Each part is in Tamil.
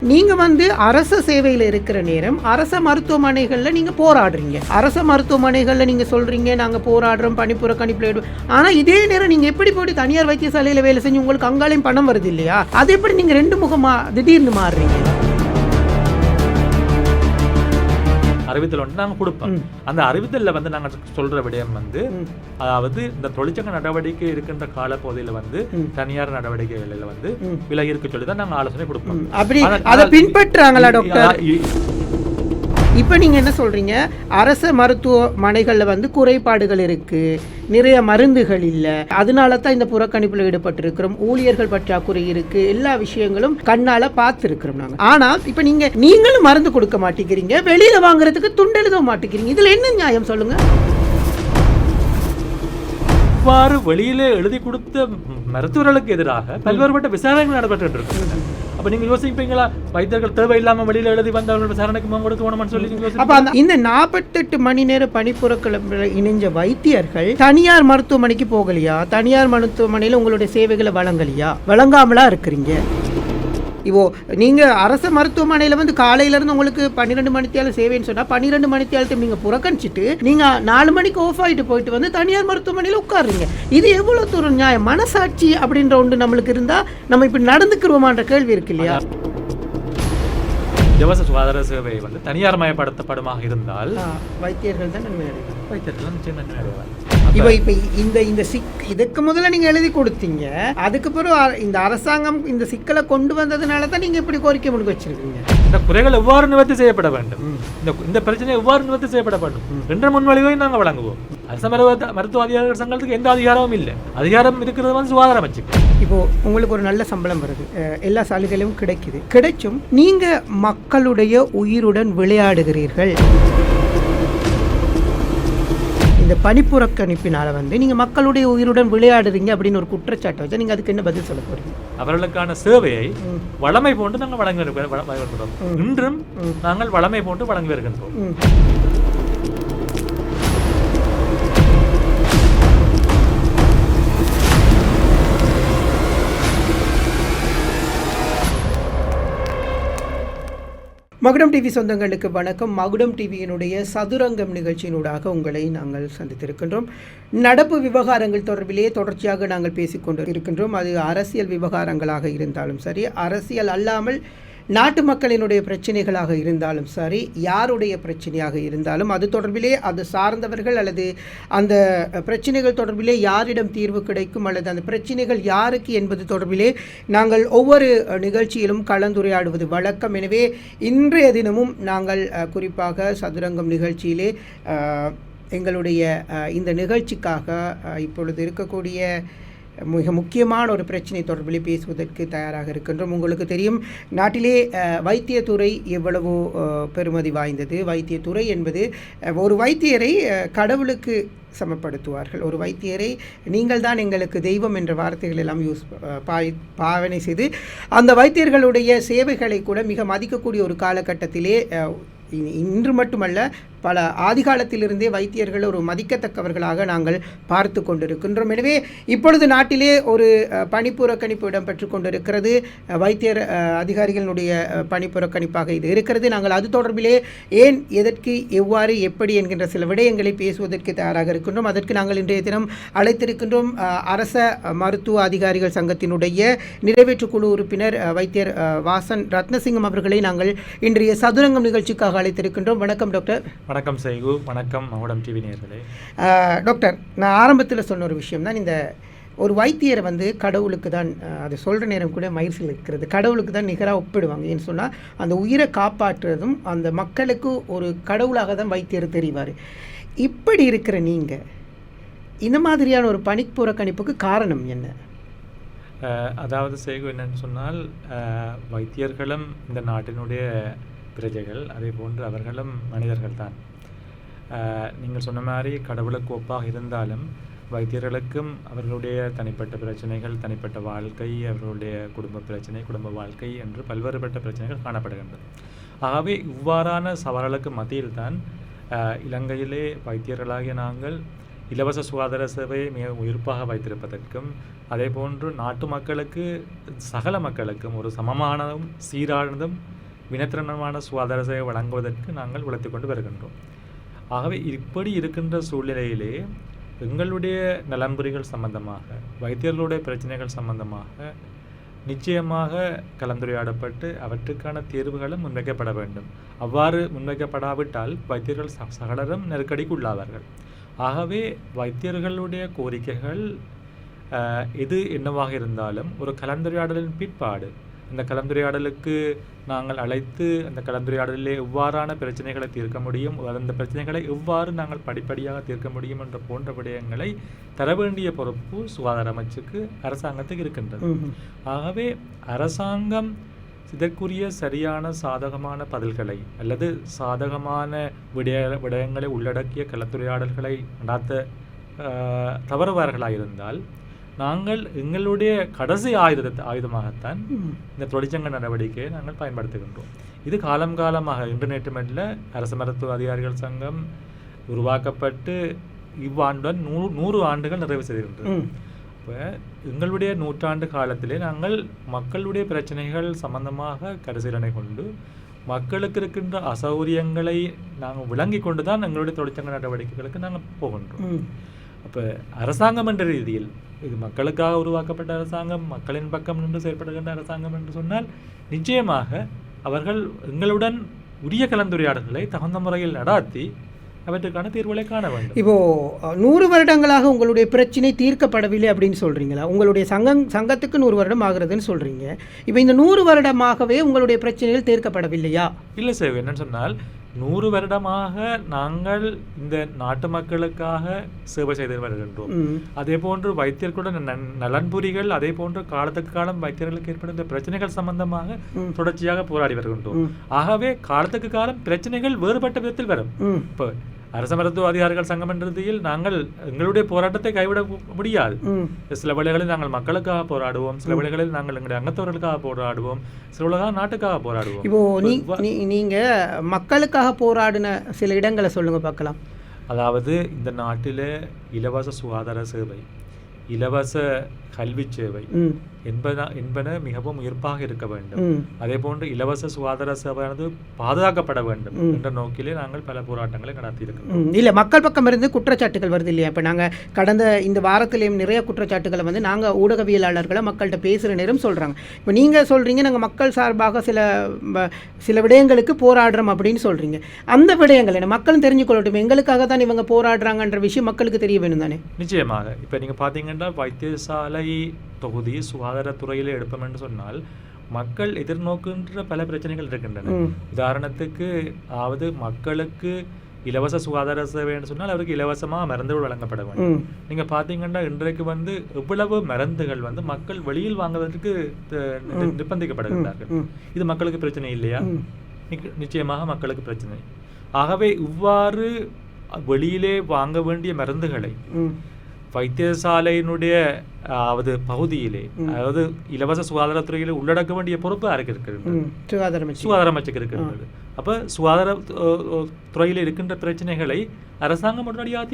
நீங்க அரச சேவையில் இருக்கிற நேரம் அரச மருத்துவமனைகள்ல நீங்க போராடுறீங்க. அரச மருத்துவமனைகள்ல நீங்க சொல்றீங்க நாங்க போராடுறோம், பணிப்புற கணிப்புல. ஆனா இதே நேரம் நீங்க எப்படி போய் தனியார் வைத்தியசாலையில வேலை செஞ்சு உங்களுக்கு அங்காலையும் பணம் வருது இல்லையா? அது எப்படி நீங்க ரெண்டு முகமா திடீர்னு மாறுறீங்க? அறிவித்தல் நாங்கள் கொடுப்போம். அந்த அறிவித்தலில் நாங்கள் சொல்ற விடயம் அதாவது இந்த தொழிற்சங்க நடவடிக்கை இருக்கின்ற கால பகுதியில் தனியார் நடவடிக்கைகளில் விலகி இருக்க சொல்லி தான் நாங்கள் ஆலோசனை கொடுப்போம். அப்படி அதை பின்பற்றாங்களா டாக்டர்? இப்போ நீங்கள் என்ன சொல்கிறீங்க, அரச மருத்துவமனைகளில் குறைபாடுகள் இருக்குது, நிறைய மருந்துகள் இல்லை, அதனால தான் இந்த புறக்கணிப்பில் ஈடுபட்டிருக்கிறோம், ஊழியர்கள் பற்றாக்குறை இருக்குது, எல்லா விஷயங்களும் கண்ணால் பார்த்துருக்கிறோம் நாங்கள். ஆனால் இப்போ நீங்களும் மருந்து கொடுக்க மாட்டேங்கிறீங்க, வெளியில் வாங்குறதுக்கு துண்டெழுத மாட்டேங்கிறீங்க. இதில் என்ன நியாயம் சொல்லுங்கள்? இவ்வாறு வெளியிலே எழுதி கொடுத்த மருத்துவர்களுக்கு எதிராக பல்வேறுபட்ட விசாரணைகள் நடைபெற்று இருக்கு. அப்ப நீங்க யோசிப்பீங்களா, வைத்தியர்கள் தேவையில்லாம வெளியில எழுதி வந்தவர்கள் விசாரணைக்கு கொடுத்து போனோம்னு சொல்லி? அப்ப இந்த 48 மணி நேர பணிப்புறக்கிழமை இணைஞ்ச வைத்தியர்கள் தனியார் மருத்துவமனைக்கு போகலையா? தனியார் மருத்துவமனையில உங்களுடைய சேவைகளை வழங்கலையா? வழங்காமலா இருக்கிறீங்க? இப்போ நீங்கள் அரசு மருத்துவமனையில் காலையிலேருந்து உங்களுக்கு 12 மணித்தியாலும் சேவைன்னு சொன்னால் 12 மணித்தியாலத்தையும் நீங்கள் புறக்கணிச்சிட்டு நீங்கள் 4 மணிக்கு ஆஃப் ஆகிட்டு போயிட்டு தனியார் மருத்துவமனையில் உட்காருறீங்க. இது எவ்வளோ தூரம் நியாயம்? மனசாட்சி அப்படின்ற ஒன்று நம்மளுக்கு இருந்தால் நம்ம இப்படி நடந்துக்கிறோமான்ற கேள்வி இருக்கு இல்லையா? இலவச சுகாதார சேவை தனியார் மயப்படுத்தப்படுமாக இருந்தால் வைத்தியர்கள் தான் நன்மை அடைவாங்க. வைத்தியர்கள் நிச்சயம் நன்மை அடைவாங்க. இப்போ இந்த இதுக்கு முதல்ல நீங்கள் எழுதி கொடுத்தீங்க, அதுக்கு பிறகு இந்த அரசாங்கம் இந்த சிக்கலை கொண்டு வந்ததுனால தான் நீங்கள் இப்படி கோரிக்கை முன்னுக்கு வச்சிருக்கீங்க. இந்த குறைகள் எவ்வாறு நிவர்த்தி செய்யப்பட வேண்டும், இந்த பிரச்சனை எவ்வாறு நிவர்த்தி செய்யப்பட வேண்டும் என்ற முன்வழிவையும் நாங்கள் வழங்குவோம். அரச மருத்துவ அதிகாரிகள் சங்கத்துக்கு எந்த அதிகாரமும் இல்லை. அதிகாரம் இருக்கிறது சுகாதார அமைச்சுக்கு. இப்போ உங்களுக்கு ஒரு நல்ல சம்பளம் வருது, எல்லா சலுகைகளும் கிடைச்சும் நீங்க மக்களுடைய உயிருடன் விளையாடுகிறீர்கள். இந்த பணிப்புறக்கணிப்பினால நீங்க மக்களுடைய உயிருடன் விளையாடுறீங்க அப்படின்னு ஒரு குற்றச்சாட்டை வச்சா நீங்க அதுக்கு என்ன பதில் சொல்ல போறீங்க? அவர்களுக்கான சேவையை வளமை போன்று நாங்கள் வழங்கி வருகிறோம். இன்றும் நாங்கள் வளமை போன்று வழங்கி வருகின்றோம். மகுடம் டிவி சொந்தங்களுக்கு வணக்கம். மகுடம் டிவியினுடைய சதுரங்கம் நிகழ்ச்சியினூடாக உங்களை நாங்கள் சந்தித்திருக்கின்றோம். நடப்பு விவகாரங்கள் தொடர்பிலே தொடர்ச்சியாக நாங்கள் பேசிக்கொண்டு இருக்கின்றோம். அது அரசியல் விவகாரங்களாக இருந்தாலும் சரி, அரசியல் அல்லாமல் நாட்டு மக்களினுடைய பிரச்சனைகளாக இருந்தாலும் சரி, யாருடைய பிரச்சனையாக இருந்தாலும் அது தொடர்பிலே அது சார்ந்தவர்கள் அல்லது அந்த பிரச்சனைகள் தொடர்பிலே யாரிடம் தீர்வு கிடைக்கும் அல்லது அந்த பிரச்சனைகள் யாருக்கு என்பது தொடர்பிலே நாங்கள் ஒவ்வொரு நிகழ்ச்சியிலும் கலந்துரையாடுவது வழக்கம். எனவே இன்றைய தினமும் நாங்கள் குறிப்பாக சதுரங்கம் நிகழ்ச்சியிலே எங்களுடைய இந்த நிகழ்ச்சிக்காக இப்பொழுது இருக்கக்கூடிய மிக முக்கியமான ஒரு பிரச்சனை தொடர்பில் பேசுவதற்கு தயாராக இருக்கின்றோம். உங்களுக்கு தெரியும், நாட்டிலே வைத்தியத்துறை எவ்வளவோ பெருமதி வாய்ந்தது. வைத்தியத்துறை என்பது ஒரு வைத்தியரை கடவுளுக்கு சமப்படுத்துவார்கள். ஒரு வைத்தியரை நீங்கள் தான் எங்களுக்கு தெய்வம் என்ற வார்த்தைகள் எல்லாம் பாவனை செய்து அந்த வைத்தியர்களுடைய சேவைகளை கூட மிக மதிக்கக்கூடிய ஒரு காலகட்டத்திலே இன்று மட்டுமல்ல பல ஆதிகாலத்திலிருந்தே வைத்தியர்கள் ஒரு மதிக்கத்தக்கவர்களாக நாங்கள் பார்த்து கொண்டிருக்கின்றோம். எனவே இப்பொழுது நாட்டிலே ஒரு பணிப்புறக்கணிப்பு இடம்பெற்று கொண்டிருக்கிறது. வைத்தியர் அதிகாரிகளுடைய பணிப்புறக்கணிப்பாக இது இருக்கிறது. நாங்கள் அது தொடர்பிலே ஏன், எதற்கு, எவ்வாறு, எப்படி என்கின்ற சில விடயங்களை பேசுவதற்கு தயாராக இருக்கின்றோம். அதற்கு நாங்கள் இன்றைய தினம் அழைத்திருக்கின்றோம் அரச மருத்துவ அதிகாரிகள் சங்கத்தினுடைய நிறைவேற்றுக்குழு உறுப்பினர் வைத்தியர் வாசன் ரத்னசிங்கம் அவர்களை நாங்கள் இன்றைய சதுரங்கம் நிகழ்ச்சிக்காக அழைத்திருக்கின்றோம். வணக்கம் டாக்டர். வணக்கம் செய்கு. வணக்கம் மகுடம் டிவி நேயர்களே. டாக்டர், நான் ஆரம்பத்தில் சொன்ன ஒரு விஷயம் தான், இந்த ஒரு வைத்தியரை கடவுளுக்கு தான், அது சொல்கிற நேரம் கூட மயிர்சில் இருக்கிறது, கடவுளுக்கு தான் நிகராக ஒப்பிடுவாங்க. ஏன்னு சொன்னால் அந்த உயிரை காப்பாற்றுறதும் அந்த மக்களுக்கு ஒரு கடவுளாக தான் வைத்தியர் தெரிவார். இப்படி இருக்கிற நீங்கள் இந்த மாதிரியான ஒரு பணிப்புறக்கணிப்புக்கு காரணம் என்ன? அதாவது செய்கு என்னன்னு சொன்னால், வைத்தியர்களும் இந்த நாட்டினுடைய பிரஜைகள், அதே போன்று அவர்களும் மனிதர்கள் தான். நீங்கள் சொன்ன மாதிரி கடவுளுக்கு ஒப்பாக இருந்தாலும் வைத்தியர்களுக்கும் அவர்களுடைய தனிப்பட்ட பிரச்சனைகள், தனிப்பட்ட வாழ்க்கை, அவர்களுடைய குடும்ப பிரச்சனை, குடும்ப வாழ்க்கை என்று பல்வேறுபட்ட பிரச்சனைகள் காணப்படுகின்றன. ஆகவே இவ்வாறான சவால்களுக்கு மத்தியில்தான் இலங்கையிலே வைத்தியர்களாகிய நாங்கள் இலவச சுகாதார சேவையை மிக உயிர்ப்பாக வைத்திருப்பதற்கும் அதே போன்று நாட்டு மக்களுக்கு சகல மக்களுக்கும் ஒரு சமமானதும் சீரானதும் வினத்திறனமான சுகாதார சேவை வழங்குவதற்கு நாங்கள் உழைத்து கொண்டு வருகின்றோம். ஆகவே இப்படி இருக்கின்ற சூழ்நிலையிலே எங்களுடைய நலன்புரிகள் சம்பந்தமாக வைத்தியர்களுடைய பிரச்சனைகள் சம்பந்தமாக நிச்சயமாக கலந்துரையாடப்பட்டு அவற்றுக்கான தீர்வுகளும் முன்வைக்கப்பட வேண்டும். அவ்வாறு முன்வைக்கப்படாவிட்டால் வைத்தியர்கள் சகலரும் நெருக்கடிக்கு உள்ளாவார்கள். ஆகவே வைத்தியர்களுடைய கோரிக்கைகள் எது என்னவாக இருந்தாலும் ஒரு கலந்துரையாடலின் பிற்பாடு அந்த கலந்துரையாடலுக்கு நாங்கள் அழைத்து அந்த கலந்துரையாடலிலே எவ்வாறான பிரச்சனைகளை தீர்க்க முடியும், அந்த பிரச்சனைகளை எவ்வாறு நாங்கள் படிப்படியாக தீர்க்க முடியும் என்ற போன்ற விடயங்களை தர வேண்டிய பொறுப்பு சுகாதார அமைச்சுக்கு அரசாங்கத்துக்கு இருக்கின்றது. ஆகவே அரசாங்கம் இதற்குரிய சரியான சாதகமான பதில்களை அல்லது சாதகமான விடயங்களை உள்ளடக்கிய கலந்துரையாடல்களை நடாத்த தவறுவார்களாயிருந்தால் நாங்கள் எங்களுடைய கடைசி ஆயுதமாகத்தான் இந்த தொழிற்சங்க நடவடிக்கையை நாங்கள் பயன்படுத்துகின்றோம். இது காலமாக இன்டர்நெட்மெண்ட்டில் அரசு மருத்துவ அதிகாரிகள் சங்கம் உருவாக்கப்பட்டு இவ்வாண்டுடன் 100 ஆண்டுகள் நிறைவு செய்கின்றது. இப்போ எங்களுடைய 100 ஆண்டு காலத்திலே நாங்கள் மக்களுடைய பிரச்சனைகள் சம்பந்தமாக கரிசீலனை கொண்டு மக்களுக்கு இருக்கின்ற அசௌகரியங்களை நாங்கள் விளங்கி கொண்டு தான் எங்களுடைய தொழிற்சங்க நடவடிக்கைகளுக்கு நாங்கள் போகின்றோம். அப்போ அரசாங்கம் என்ற ரீதியில் இது மக்களுக்காக உருவாக்கப்பட்ட அரசாங்கம், மக்களின் பக்கம் நின்று செயல்படுகின்ற அரசாங்கம் என்று சொன்னால் நிச்சயமாக அவர்கள் எங்களுடன் உரிய கலந்துரையாடல்களை தகுந்த முறையில் நடாத்தி அவற்றுக்கான தீர்வுகளை காண வேண்டும். இப்போது 100 வருடங்களாக உங்களுடைய பிரச்சனை தீர்க்கப்படவில்லை அப்படின்னு சொல்கிறீங்களா? உங்களுடைய சங்கத்துக்கு 100 வருடம் ஆகுறதுன்னு சொல்கிறீங்க. இப்போ இந்த 100 வருடமாகவே உங்களுடைய பிரச்சனைகள் தீர்க்கப்படவில்லையா? இல்லை சார், என்னன்னு சொன்னால் 100 வருடமாக நாங்கள் இந்த நாட்டு மக்களுக்காக சேவை செய்து வருகின்றோம். அதே போன்று வைத்தியர்களுடன் நலன்புரிகள் அதே போன்று காலத்துக்கு காலம் வைத்தியர்களுக்கு ஏற்படுகின்ற பிரச்சனைகள் சம்பந்தமாக தொடர்ச்சியாக போராடி வருகின்றோம். ஆகவே காலத்துக்கு காலம் பிரச்சனைகள் வேறுபட்ட விதத்தில் வரும். இப்போ அரச மருத்துவ அதிகாரிகள் சங்கம் என்ற ரீதியில் நாங்கள் எங்களுடைய போராட்டத்தை கைவிட முடியாது. சில வேளைகளில் நாங்கள் மக்களுக்காக போராடுவோம், சில வேளைகளில் நாங்கள் எங்களுடைய அங்கத்தவர்களுக்காக போராடுவோம், சில வேளைக்காக நாட்டுக்காக போராடுவோம். இப்போ நீங்கள் மக்களுக்காக போராடின சில இடங்களை சொல்லுங்க பார்க்கலாம். அதாவது இந்த நாட்டில் இலவச சுகாதார சேவை, இலவச கல்வி சேவை என்பன மிகவும் உயர்ப்பாக இருக்க வேண்டும். அதே போன்று இலவச சுகாதார சேவையானது பாதுகாக்கப்பட வேண்டும் என்ற நோக்கிலே நாங்கள் பல போராட்டங்களை நடத்தியிருக்கிறோம். இல்லை, மக்கள் பக்கம் இருந்து குற்றச்சாட்டுகள் வருது இல்லையா? இப்போ நாங்கள் கடந்த இந்த வாரத்திலேயும் நிறைய குற்றச்சாட்டுகளை வந்து நாங்கள் ஊடகவியலாளர்களை மக்கள்கிட்ட பேசுகிற நேரம் சொல்கிறாங்க. இப்போ நீங்கள் சொல்கிறீங்க நாங்கள் மக்கள் சார்பாக சில விடயங்களுக்கு போராடுறோம் அப்படின்னு சொல்கிறீங்க. அந்த விடயங்கள் என்ன மக்களும் தெரிஞ்சுக்கொள்ளட்டும், எங்களுக்காக தான் இவங்க போராடுறாங்கன்ற விஷயம் மக்களுக்கு தெரிய வேணும் தானே? நிச்சயமாக. இப்போ நீங்கள் பார்த்தீங்கன்னா வைத்தியசாலை தொகுதி சுகாதாரத்துறையில் எடுப்போம் என்று சொன்னால் மக்கள் எதிர்நோக்குகின்ற பல பிரச்சனைகள் இருக்கின்றன. உதாரணத்துக்கு அதாவது மக்களுக்கு இலவச சுகாதார சேவை என்று சொன்னால் அவருக்கு இலவசமாக மருந்துகள் வழங்கப்பட வேண்டும். நீங்க பார்த்தீங்கன்னா இன்றைக்கு வந்து எவ்வளவு மருந்துகள் வந்து மக்கள் வெளியில் வாங்குவதற்கு நிர்பந்திக்கப்படுகின்றார்கள். இது மக்களுக்கு பிரச்சனை இல்லையா? நிச்சயமாக மக்களுக்கு பிரச்சனை. ஆகவே இவ்வாறு வெளியிலே வாங்க வேண்டிய மருந்துகளை வைத்தியசாலையினுடைய பகுதியிலே அதாவது இலவச சுகாதாரத்துறையில உள்ளடக்க வேண்டிய பொறுப்பு யாருக்கு இருக்கிறது? சுகாதார அமைச்சுக்கு இருக்கிறது. அப்ப சுகாதார துறையில் இருக்கின்ற பிரச்சனைகளை அரசாங்கம் உடனடியாக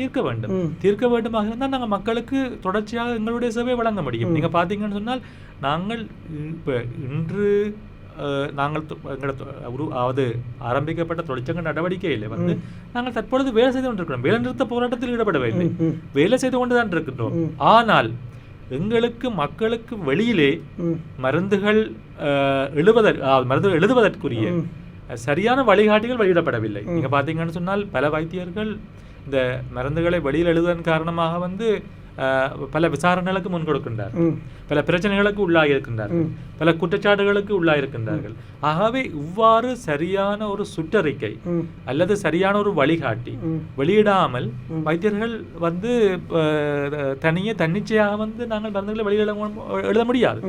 தீர்க்க வேண்டுமாக இருந்தால் நாங்கள் மக்களுக்கு தொடர்ச்சியாக எங்களுடைய சேவை வழங்க முடியும். நீங்க பாத்தீங்கன்னு சொன்னால் நாங்கள் இன்று ஆரம்பிக்கப்பட்ட தொழிற்சங்க நடவடிக்கையில் வந்து நாங்கள் தற்பொழுது வேலை செய்து கொண்டிருக்கிறோம். வேலை நிறுத்த போராட்டத்தில் ஈடுபடவில்லை, வேலை செய்து கொண்டுதான் இருக்கின்றோம். ஆனால் எங்களுக்கு மக்களுக்கு வெளியிலே மருந்துகள் எழுதுவதற்குரிய சரியான வழிகாட்டிகள் வெளியிடப்படவில்லை. நீங்க பாத்தீங்கன்னு சொன்னால் பல வைத்தியர்கள் இந்த மருந்துகளை வெளியில் எழுதுவதன் காரணமாக வந்து பல விசாரணைகளுக்கு முன் கொடுக்கின்றார்கள், பல பிரச்சனைகளுக்கு உள்ளாகியிருக்கின்றார்கள், பல குற்றச்சாட்டுகளுக்கு உள்ளாயிருக்கின்றார்கள். ஆகவே இவ்வாறு சரியான ஒரு சுற்றறிக்கை அல்லது சரியான ஒரு வழிகாட்டி வெளியிடாமல் வைத்தியர்கள் வந்து தன்னிச்சையாக வந்து நாங்கள் மருந்துகளை வெளியில் எழுத முடியாது.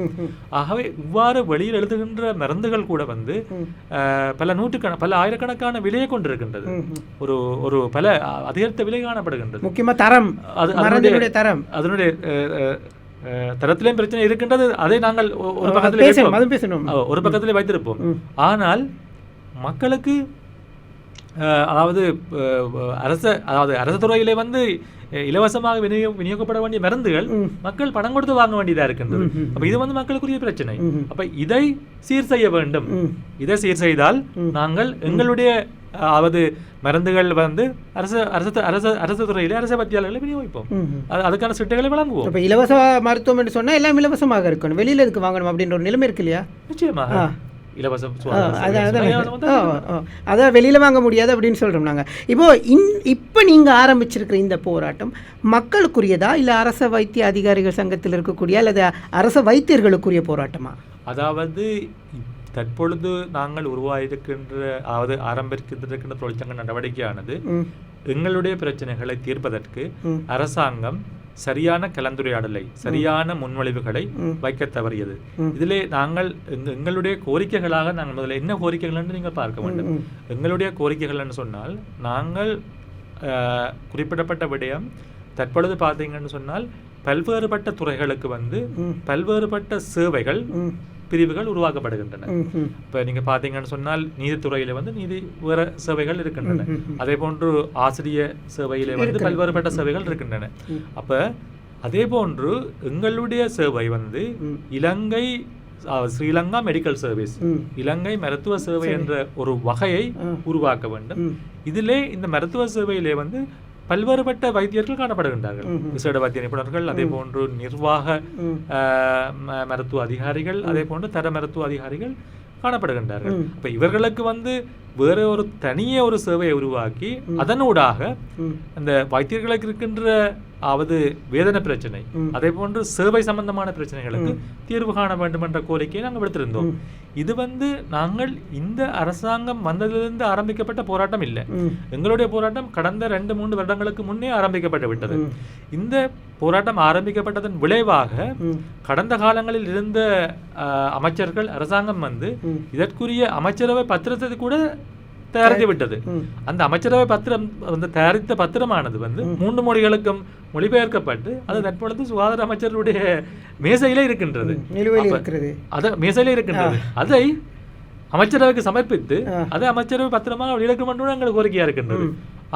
ஆகவே இவ்வாறு வெளியில் எழுதுகின்ற மருந்துகள் கூட வந்து பல ஆயிரக்கணக்கான விலையை கொண்டிருக்கின்றது. ஒரு பல அதிகரித்த விலை காணப்படுகின்றது. முக்கியமாக தரம், அதனுடைய தரத்திலேயும் பிரச்சனை இருக்கின்றது. அதை நாங்கள் ஒரு பக்கத்திலே வைத்திருப்போம். ஆனால் மக்களுக்கு அரசு துறையிலே வந்து இலவசமாக விநியோகிக்கப்பட வேண்டிய மருந்துகள் மக்கள் பணம் கொடுத்து வாங்க வேண்டியதா இருக்கின்றது. அப்ப இது வந்து மக்களுக்குரிய பிரச்சனை. அப்ப இதை சீர் செய்ய வேண்டும். இதை சீர் செய்தால் நாங்கள் எங்களுடைய மருந்துகள் வந்து அரசு துறையில அரசு வைத்தியாளர்களை விநியோகிப்போம். அதுக்கான சிட்டைகளை வழங்குவோம். இப்போ இலவச மருத்துவம் என்று சொன்னா எல்லாம் இலவசமாக இருக்கணும், வெளியில எதுக்கு வாங்கணும் அப்படின்ற ஒரு நிலைமை இருக்கு இல்லையா? நிச்சயமாக இலவசம் அதான் வெளியில் வாங்க முடியாது அப்படின்னு சொல்கிறோம் நாங்கள். இப்போ நீங்கள் ஆரம்பிச்சிருக்கிற இந்த போராட்டம் மக்களுக்குரியதா இல்லை அரச வைத்திய அதிகாரிகள் சங்கத்தில் இருக்கக்கூடிய அல்லது அரச வைத்தியர்களுக்குரிய போராட்டமா? அதாவது தற்பொழுது நாங்கள் ஆரம்பிக்கின்ற தொழிற்சங்க நடவடிக்கையானது எங்களுடைய பிரச்சனைகளை தீர்ப்பதற்கு அரசாங்கம் சரியான கலந்துரையாடலை, சரியான முன்மொழிவுகளை வைக்க தவறியது. இதிலே நாங்கள் எங்களுடைய கோரிக்கைகளாக நாங்கள் முதல்ல என்ன கோரிக்கைகள் என்று நீங்கள் பார்க்க வேண்டும். எங்களுடைய கோரிக்கைகள் என்று சொன்னால் நாங்கள் குறிப்பிடப்பட்ட விடயம் தற்பொழுது பார்த்தீங்கன்னு சொன்னால் பல்வேறுபட்ட துறைகளுக்கு வந்து பல்வேறுபட்ட சேவைகள் பிரிவுகள் உருவாக்கப்படுகின்றன. இப்போ நீங்க பார்த்தீங்கன்னு சொன்னால் நீதித்துறையில வந்து வேற சேவைகள் இருக்கின்றன. அதே போன்று ஆசிரிய சேவையில வந்து பல்வேறுபட்ட சேவைகள் இருக்கின்றன. அப்ப அதே போன்று எங்களுடைய சேவை வந்து இலங்கை ஸ்ரீலங்கா மெடிக்கல் சர்வீஸ், இலங்கை மருத்துவ சேவை என்ற ஒரு வகையை உருவாக்க வேண்டும். இதிலே இந்த மருத்துவ சேவையிலே வந்து பல்வேறுபட்ட வைத்தியர்கள் காணப்படுகின்றார்கள். விசேட வைத்திய நிபுணர்கள், அதே போன்று நிர்வாக மருத்துவ அதிகாரிகள், அதே போன்று தர மருத்துவ அதிகாரிகள் காணப்படுகின்றார்கள். அப்ப இவர்களுக்கு வந்து வேற ஒரு தனியே ஒரு சேவையை உருவாக்கி அதனூடாக அந்த வைத்தியர்களுக்கு இருக்கின்ற வேதனை பிரச்சனை, அதே போன்று சேவை சம்பந்தமான பிரச்சனைகளுக்கு தீர்வு காண வேண்டும் என்ற கோரிக்கையை நாங்கள் விடுத்திருந்தோம். இது வந்து நாங்கள் இந்த அரசாங்கம் வந்ததிலிருந்து ஆரம்பிக்கப்பட்ட போராட்டம் இல்லை. எங்களுடைய போராட்டம் கடந்த 2-3 வருடங்களுக்கு முன்னே ஆரம்பிக்கப்பட்டு விட்டது. இந்த போராட்டம் ஆரம்பிக்கப்பட்டதன் விளைவாக கடந்த காலங்களில் இருந்த அமைச்சர்கள் அரசாங்கம் வந்து இதற்குரிய அமைச்சரவை பத்திரத்தை கூட தயாரித்து விட்டது. அந்த அமைச்சரவை பத்திரம் வந்து தயாரித்த பத்திரமானது வந்து 3 மொழிகளுக்கும் மொழிபெயர்க்கப்பட்டு அது தற்பொழுது சுகாதார அமைச்சருடைய மேசையிலே இருக்கின்றது. மேசையிலே இருக்கின்றது. அதை அமைச்சரவைக்கு சமர்ப்பித்து அதை அமைச்சரவை பத்திரமாக வெளியிடக்க வேண்டும் எங்களுக்கு கோரிக்கையா இருக்கின்றது.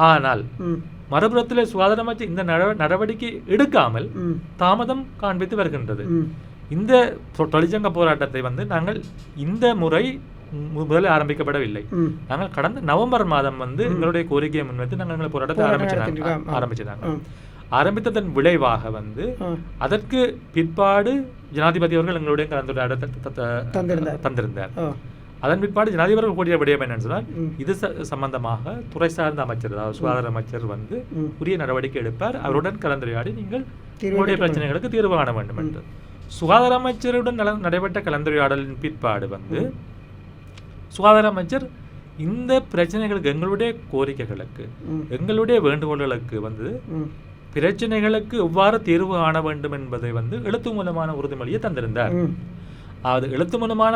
ஆனால் மறுபுறத்தில் சுகாதார அமைச்சர் இந்த நடவடிக்கை எடுக்காமல் தாமதம் காண்பித்து வருகின்றது. இந்த தொழிற்சங்க போராட்டத்தை வந்து நாங்கள் இந்த முறை முதலில் ஆரம்பிக்கப்படவில்லை. நாங்கள் கடந்த நவம்பர் மாதம் வந்து எங்களுடைய கோரிக்கையை முன்வைத்து நாங்கள் எங்களை போராட்டத்தை ஆரம்பிச்சிருந்தாங்க. ஆரம்பித்ததன் விளைவாக வந்து அதற்கு பிற்பாடு ஜனாதிபதி அவர்கள் எங்களுடைய கலந்துரையாடல் தந்திருந்தார். அதன் பிற்பாடு ஜனாதிபதி அவர்கள் கூடிய விடயம் என்னன்னு சொன்னால் இது சம்பந்தமாக துறை சார்ந்த அமைச்சர், அதாவது சுகாதார அமைச்சர் வந்து உரிய நடவடிக்கை எடுப்பார், அவருடன் கலந்துரையாடி நீங்கள் உங்களுடைய பிரச்சனைகளுக்கு தீர்வு காண வேண்டும் என்று. சுகாதார அமைச்சருடன் நடைபெற்ற கலந்துரையாடலின் பிற்பாடு வந்து சுகாதார அமைச்சர் இந்த பிரச்சனைகளுக்கு, எங்களுடைய கோரிக்கைகளுக்கு, எங்களுடைய வேண்டுகோள்களுக்கு வந்து பிரச்சனைகளுக்கு எவ்வாறு தீர்வு காண வேண்டும் என்பதை வந்து எழுத்து மூலமான உறுதிமொழியை தந்திருந்தார். எழுத்து மூலமான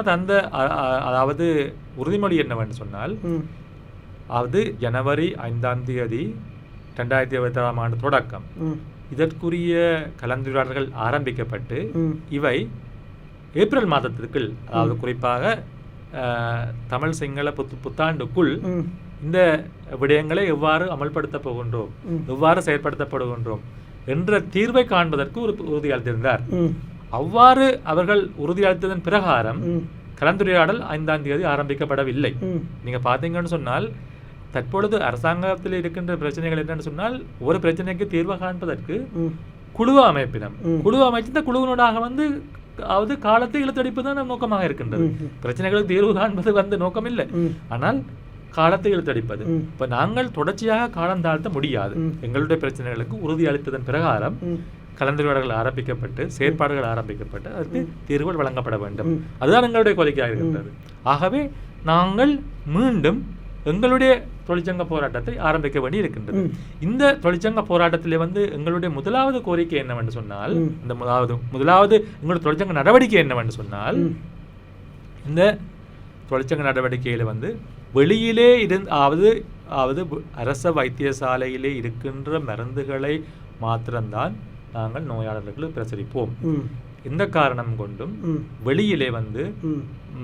அதாவது உறுதிமொழி என்னவென்று சொன்னால், ஜனவரி 5ஆம் தேதி 2026ஆம் ஆண்டு தொடக்கம் இதற்குரிய கலந்துரையாடல்கள் ஆரம்பிக்கப்பட்டு இவை ஏப்ரல் மாதத்திற்குள், அதாவது குறிப்பாக தமிழ் சிங்கள புத்தாண்டுக்குள் இந்த விடயங்களை எவ்வாறு அமல்படுத்த போகின்றோம், எவ்வாறு செயற்படுத்தப்படுகின்றோம் என்ற தீர்வை காண்பதற்கு ஒரு உறுதியளித்திருந்தார். அவ்வாறு அவர்கள் உறுதியளித்ததன் பிரகாரம் கலந்துரையாடல் 5ஆம் தேதி ஆரம்பிக்கப்படவில்லை. நீங்க பாத்தீங்கன்னு சொன்னால் தற்பொழுது அரசாங்கத்தில் இருக்கின்ற பிரச்சனைகள் என்னன்னு சொன்னால், ஒரு பிரச்சனைக்கு தீர்வு காண்பதற்கு குழு அமைப்பினம், குழு அமைச்சு இந்த குழுவினூடாக வந்து காலத்தை இழுத்தடிப்பு தான் நோக்கமாக இருக்கின்றது. பிரச்சனைகளுக்கு தீர்வு காண்பது வந்து நோக்கம் இல்லை, ஆனால் காலத்தை இழுத்தடிப்பது. இப்ப நாங்கள் தொடர்ச்சியாக காலம் தாழ்த்த முடியாது. எங்களுடைய பிரச்சனைகளுக்கு உறுதி அளித்ததன் பிரகாரம் கலந்துரையாடல்கள் ஆரம்பிக்கப்பட்டு செயற்பாடுகள் ஆரம்பிக்கப்பட்டு அதற்கு தீர்வுகள் வழங்கப்பட வேண்டும். அதுதான் எங்களுடைய கோரிக்கையாக இருக்கின்றது. ஆகவே நாங்கள் மீண்டும் எங்களுடைய தொழிற்சங்க போராட்டத்தை ஆரம்பிக்க வேண்டி இருக்கின்றது. இந்த தொழிற்சங்க போராட்டத்திலே வந்து எங்களுடைய முதலாவது கோரிக்கை என்னவென்று சொன்னால், இந்த முதலாவது எங்களுடைய தொழிற்சங்க நடவடிக்கை என்னவென்று சொன்னால், இந்த தொழிற்சங்க நடவடிக்கையில வந்து வெளியிலே அரச வைத்தியசாலையிலே இருக்கின்ற மருந்துகளை மாத்திரம்தான் நாங்கள் நோயாளர்களுக்கு பிரசரிப்போம். எந்த காரணம் கொண்டும் வெளியிலே வந்து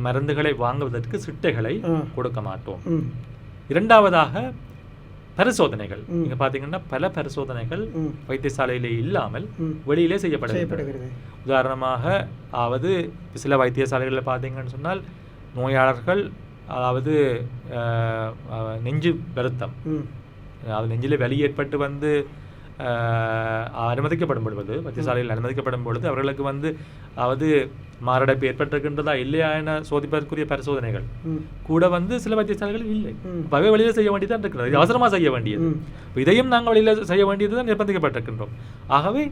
மருந்துகளை வாங்குவதற்கு சிட்டைகளை கொடுக்க மாட்டோம். இரண்டாவதாக பரிசோதனைகள் நீங்க பாத்தீங்கன்னா பல பரிசோதனைகள் வைத்தியசாலையிலே இல்லாமல் வெளியிலே செய்யப்படுகிறது. உதாரணமாக அதாவது சில வைத்தியசாலைகளில் பார்த்தீங்கன்னு சொன்னால் நோயாளர்கள் அதாவது நெஞ்சு வருத்தம், அதாவது நெஞ்சில் வலி ஏற்பட்டு வந்து அனுமதிக்கப்படும் பொழுது, வைத்தியசாலையில் அனுமதிக்கப்படும் பொழுது அவர்களுக்கு வந்து அதாவது மாரடைப்பு ஏற்பட்டிருக்கின்றதா இல்லையா என சோதிப்பதற்குரிய பரிசோதனைகள் கூட வந்து சில வைத்தியசாலைகள் இல்லை. பகை வழியில் செய்ய வேண்டியதான் இருக்கிறது, அவசரமாக செய்ய வேண்டியது. இதையும் நாங்கள் வழியில் செய்ய வேண்டியதுதான் நிர்பந்திக்கப்பட்டிருக்கின்றோம். ஆகவே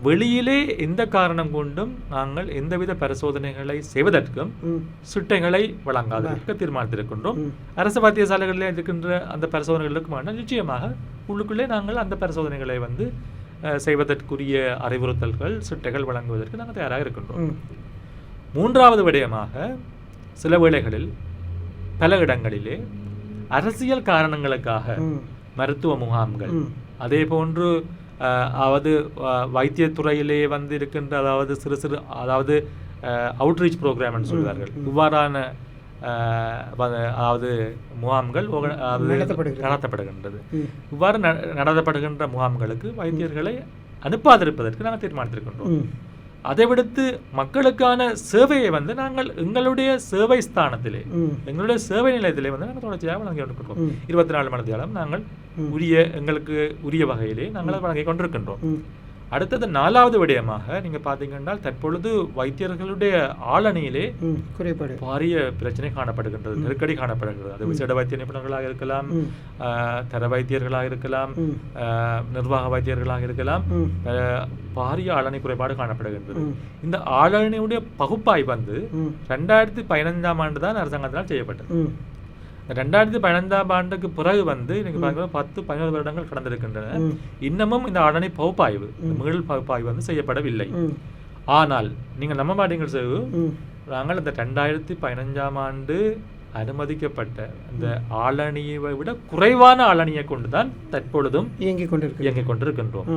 வெளியிலே எந்த காரணம் கொண்டும் நாங்கள் எந்தவித பரிசோதனைகளை செய்வதற்கும் சிட்டைகளை வழங்காததற்கு தீர்மானித்திருக்கின்றோம். அரசு வைத்தியசாலைகளில் இருக்கின்ற அந்த பரிசோதனைகளுக்கு நிச்சயமாக உள்ளுக்குள்ளே நாங்கள் அந்த பரிசோதனைகளை வந்து செய்வதற்குரிய அறிவுறுத்தல்கள் சிட்டைகள் வழங்குவதற்கு நாங்கள் தயாராக இருக்கின்றோம். மூன்றாவது விடயமாக சில வேளைகளில் பல இடங்களிலே அரசியல் காரணங்களுக்காக மருத்துவ முகாம்கள், அதே போன்று அதாவது வைத்தியத்துறையிலே வந்து இருக்கின்ற அதாவது சிறு சிறு அதாவது அவுட்ரீச் ப்ரோக்ராம்னு சொல்வார்கள், இவ்வாறான அதாவது முகாம்கள் நடத்தப்படுகின்றது. இவ்வாறு நடத்தப்படுகின்ற முகாம்களுக்கு வைத்தியர்களை அனுப்பாதிருப்பதற்கு நாங்கள் தீர்மானித்திருக்கின்றோம். அதை விடுத்து மக்களுக்கான சேவையை வந்து நாங்கள் எங்களுடைய சேவை ஸ்தானத்திலே எங்களுடைய சேவை நிலையத்திலே வந்து நாங்கள் தொடர்ச்சியாக வழங்கி கொண்டிருக்கிறோம். 24 மணி நேரம் நாங்கள் எங்களுக்கு உரிய வகையிலே நாங்கள் வழங்கி கொண்டிருக்கின்றோம். அடுத்தது நாலாவது விடயமாக நீங்க பாத்தீங்கன்னா தற்பொழுது வைத்தியர்களுடைய ஆளணியிலே பாரிய பிரச்சனை காணப்படுகின்றது, நெருக்கடி காணப்படுகிறது. அது விசேட வைத்திய நிபுணர்களாக இருக்கலாம், தர வைத்தியர்களாக இருக்கலாம், நிர்வாக வைத்தியர்களாக இருக்கலாம், பாரிய ஆளணி குறைபாடு காணப்படுகின்றது. இந்த ஆளணியுடைய பகுப்பாய்வு வந்து 2015ஆம் ஆண்டு தான் அரசாங்கத்தினால் செய்யப்பட்டது. 2015ஆம் ஆண்டுக்கு பிறகு வந்து நீங்க பாத்தீங்கன்னா 10-15 வருடங்கள் கடந்திருக்கின்றன. இன்னமும் இந்த ஆளணி பகுப்பாய்வு, மீள் பகுப்பாய்வு வந்து செய்யப்படவில்லை. ஆனால் நீங்கள் நம்ப மாட்டீங்கள் சேவு, நாங்கள் இந்த 2015ஆம் ஆண்டு அனுமதிக்கப்பட்ட அந்த ஆளணியை விட குறைவான ஆளணியை கொண்டுதான் தற்பொழுதும் இயங்கிக் கொண்டிருக்கின்றோம்.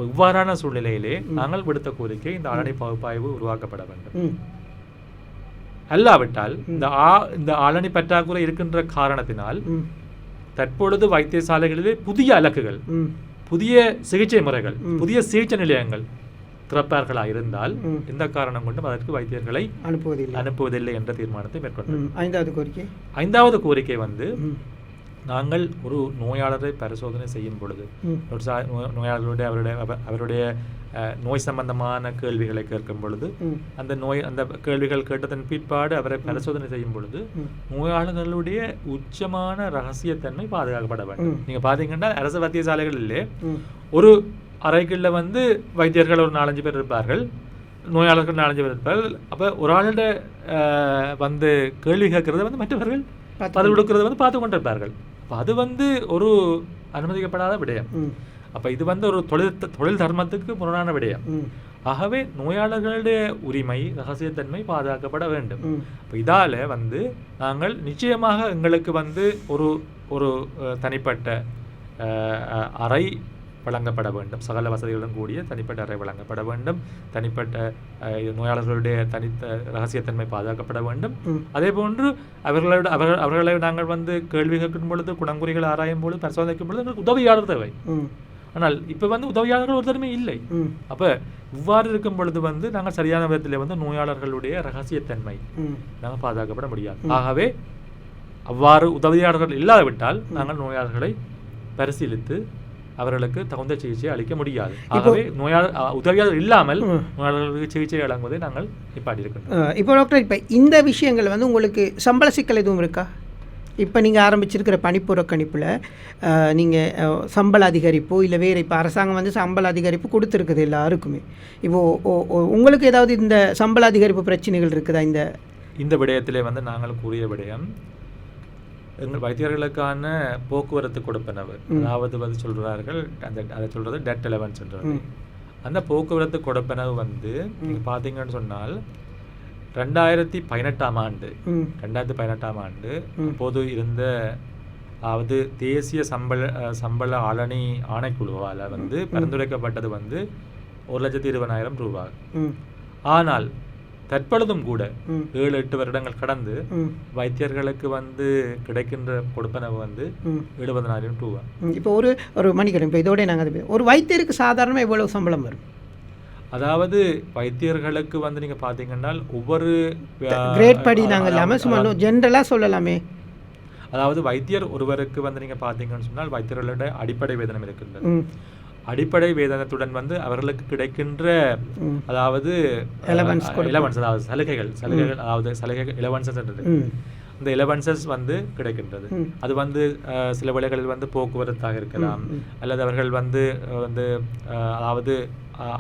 இவ்வாறான சூழ்நிலையிலே நாங்கள் விடுத்த கோரிக்கை இந்த ஆளணி பகுப்பாய்வு உருவாக்கப்பட வேண்டும். அல்லாவிட்டால் இந்த ஆளணி பற்றாக்குறை இருக்கின்ற காரணத்தினால் தற்பொழுது வைத்தியசாலைகளிலே புதிய அலகுகள், புதிய சிகிச்சை முறைகள், புதிய சிகிச்சை நிலையங்கள் திறப்பார்களாக இருந்தால் எந்த காரணம் கொண்டும் அதற்கு வைத்தியர்களை அனுப்புவதில்லை என்ற தீர்மானத்தை மேற்கொண்டோம். ஐந்தாவது கோரிக்கை வந்து நாங்கள் ஒரு நோயாளரை பரிசோதனை செய்யும் பொழுது நோயாளர்களுடைய அவருடைய நோய் சம்பந்தமான கேள்விகளை கேட்கும் பொழுது அந்த கேள்விகள் கேட்டதன் பிற்பாடு அவரை பரிசோதனை செய்யும் பொழுது நோயாளர்களுடைய உச்சமான ரகசியத்தன்மை பாதுகாக்கப்பட வேண்டும். நீங்க பாத்தீங்கன்னா அரசு வைத்தியசாலைகளிலே ஒரு அறைகளில் வந்து வைத்தியர்கள் ஒரு 4-5 பேர் இருப்பார்கள், நோயாளர்கள் 4-5 பேர் இருப்பார்கள். அப்ப ஒரு ஆளோட வந்து கேள்வி கேட்கறத வந்து மற்றவர்கள் பதில் கொடுக்கறத வந்து பார்த்து கொண்டிருப்பார்கள். அது வந்து ஒரு அனுமதிக்கப்படாத விடயம். அப்ப இது வந்து ஒரு தொழில் தர்மத்துக்கு முரணான விடயம். ஆகவே நோயாளர்களுடைய உரிமை, ரகசியத்தன்மை பாதுகாக்கப்பட வேண்டும். இதால வந்து நாங்கள் நிச்சயமாக எங்களுக்கு வந்து ஒரு தனிப்பட்ட அறை வழங்கப்பட வேண்டும், சகல வசதிகளுடன் கூடிய தனிப்பட்ட அறை வழங்கப்பட வேண்டும். தனிப்பட்ட நோயாளர்களுடைய தனித்த ரகசியத்தன்மை பாதுகாக்கப்பட வேண்டும். அதே போன்று அவர்களை நாங்கள் வந்து கேள்வி கேட்கும் பொழுது, குணங்குறிகள் ஆராயும் பொழுது, பரிசோதனைக்கும் பொழுது எங்களுக்கு உதவியாளர் தேவை. ஆனால் இப்ப வந்து உதவியாளர்கள் ஒருத்தருமே இல்லை. அப்ப இவ்வாறு இருக்கும் பொழுது வந்து நாங்கள் சரியான விதத்திலே வந்து நோயாளர்களுடைய ரகசியத்தன்மை நாங்கள் பாதுகாக்கப்பட முடியாது. ஆகவே அவ்வாறு உதவியாளர்கள் இல்லாவிட்டால் நாங்கள் நோயாளர்களை பரிசீலித்து அவர்களுக்கு தகுந்த சிகிச்சை அளிக்க முடியாது. ஆகவே உதவியாளர் இல்லாமல் நோயாளர்களுக்கு சிகிச்சை வழங்குவதை நாங்கள் நிப்பாட்டியிருக்கிறோம். இப்போ டாக்டர், இப்போ இந்த விஷயங்கள் வந்து உங்களுக்கு சம்பள சிக்கல் எதுவும் இருக்கா? இப்போ நீங்கள் ஆரம்பிச்சிருக்கிற பணிப்புறக்கணிப்பில் நீங்கள் சம்பள அதிகரிப்போ இல்லை வேறு, இப்போ அரசாங்கம் வந்து சம்பள அதிகரிப்பு கொடுத்துருக்குது எல்லாருக்குமே. இப்போது உங்களுக்கு ஏதாவது இந்த சம்பள அதிகரிப்பு பிரச்சனைகள் இருக்குதா? இந்த விடயத்திலே வந்து நாங்கள் கூறிய விடயம் எங்கள் வைத்தியர்களுக்கான போக்குவரத்து கொடுப்பனவு, அதாவது வந்து சொல்கிறார்கள் அதை சொல்கிறது டெட் அலவன்ஸ் சொல்கிறது. அந்த போக்குவரத்து கொடுப்பனவு வந்து நீங்கள் பார்த்தீங்கன்னு சொன்னால் 2018ஆம் ஆண்டு அப்போது இருந்த அதாவது தேசிய சம்பள ஆளணி ஆணைக்குழுவால் வந்து பரிந்துரைக்கப்பட்டது வந்து 1,20,000 ரூபாய். ஆனால் தற்பொழுதும் கூட 7-8 வருடங்கள் கடந்து வைத்தியர்களுக்கு வந்து கிடைக்கின்ற கொடுப்பனவு வந்து 70,000 ரூபா. இப்போ ஒரு மணிக்கணும். இப்போ இதோட நாங்கள் ஒரு வைத்தியருக்கு சாதாரணமாக எவ்வளவு சம்பளம் வரும்? அதாவது வைத்தியர்களுக்கு வந்து நீங்கள் பார்த்தீங்கன்னா ஒவ்வொரு கிரேட் படி நாங்கள் இல்லாமல் சும்மா ஜென்ரலாக சொல்லலாமே. அதாவது வைத்தியர் ஒருவருக்கு வந்து நீங்கள் பார்த்தீங்கன்னு சொன்னால் வைத்தியர்களோட அடிப்படை வேதனம் இருக்கின்றது. அடிப்படை வேதனத்துடன் வந்து அவர்களுக்கு கிடைக்கின்ற அதாவது அதாவது சலுகைகள் அதாவது இலவன்சஸ் இந்த இலவன்சஸ் வந்து கிடைக்கின்றது. அது வந்து சில வேளைகளில் வந்து போக்குவரத்தாக இருக்கலாம், அல்லது அவர்கள் வந்து அதாவது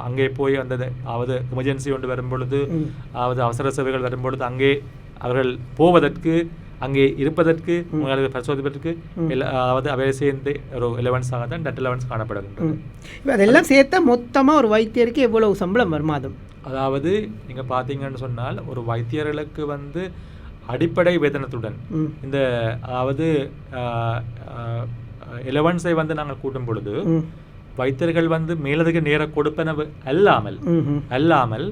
அங்கே போய் வந்தது அதாவது எமர்ஜென்சி ஒன்று வரும்பொழுது அதாவது அவசர சேவைகள் வரும்பொழுது அங்கே அவர்கள் போவதற்கு அங்கே இருப்பதற்கு பரிசோதிப்பதற்கு அதாவது அவை சேர்ந்து ஒரு 11 தான் டெட் 11 காணப்படுகின்றது. அதெல்லாம் சேர்த்தா மொத்தமாக ஒரு வைத்தியருக்கு எவ்வளவு சம்பளம் வரும் மாதம்? அதாவது நீங்கள் பார்த்தீங்கன்னு சொன்னால் ஒரு வைத்தியர்களுக்கு வந்து அடிப்படை வேதனத்துடன் இந்த அதாவது 11 வந்து நாங்கள் கூட்டும் பொழுது வைத்தியர்கள் வந்து மேலதிக நேர கொடுப்பனவு அல்லாமல்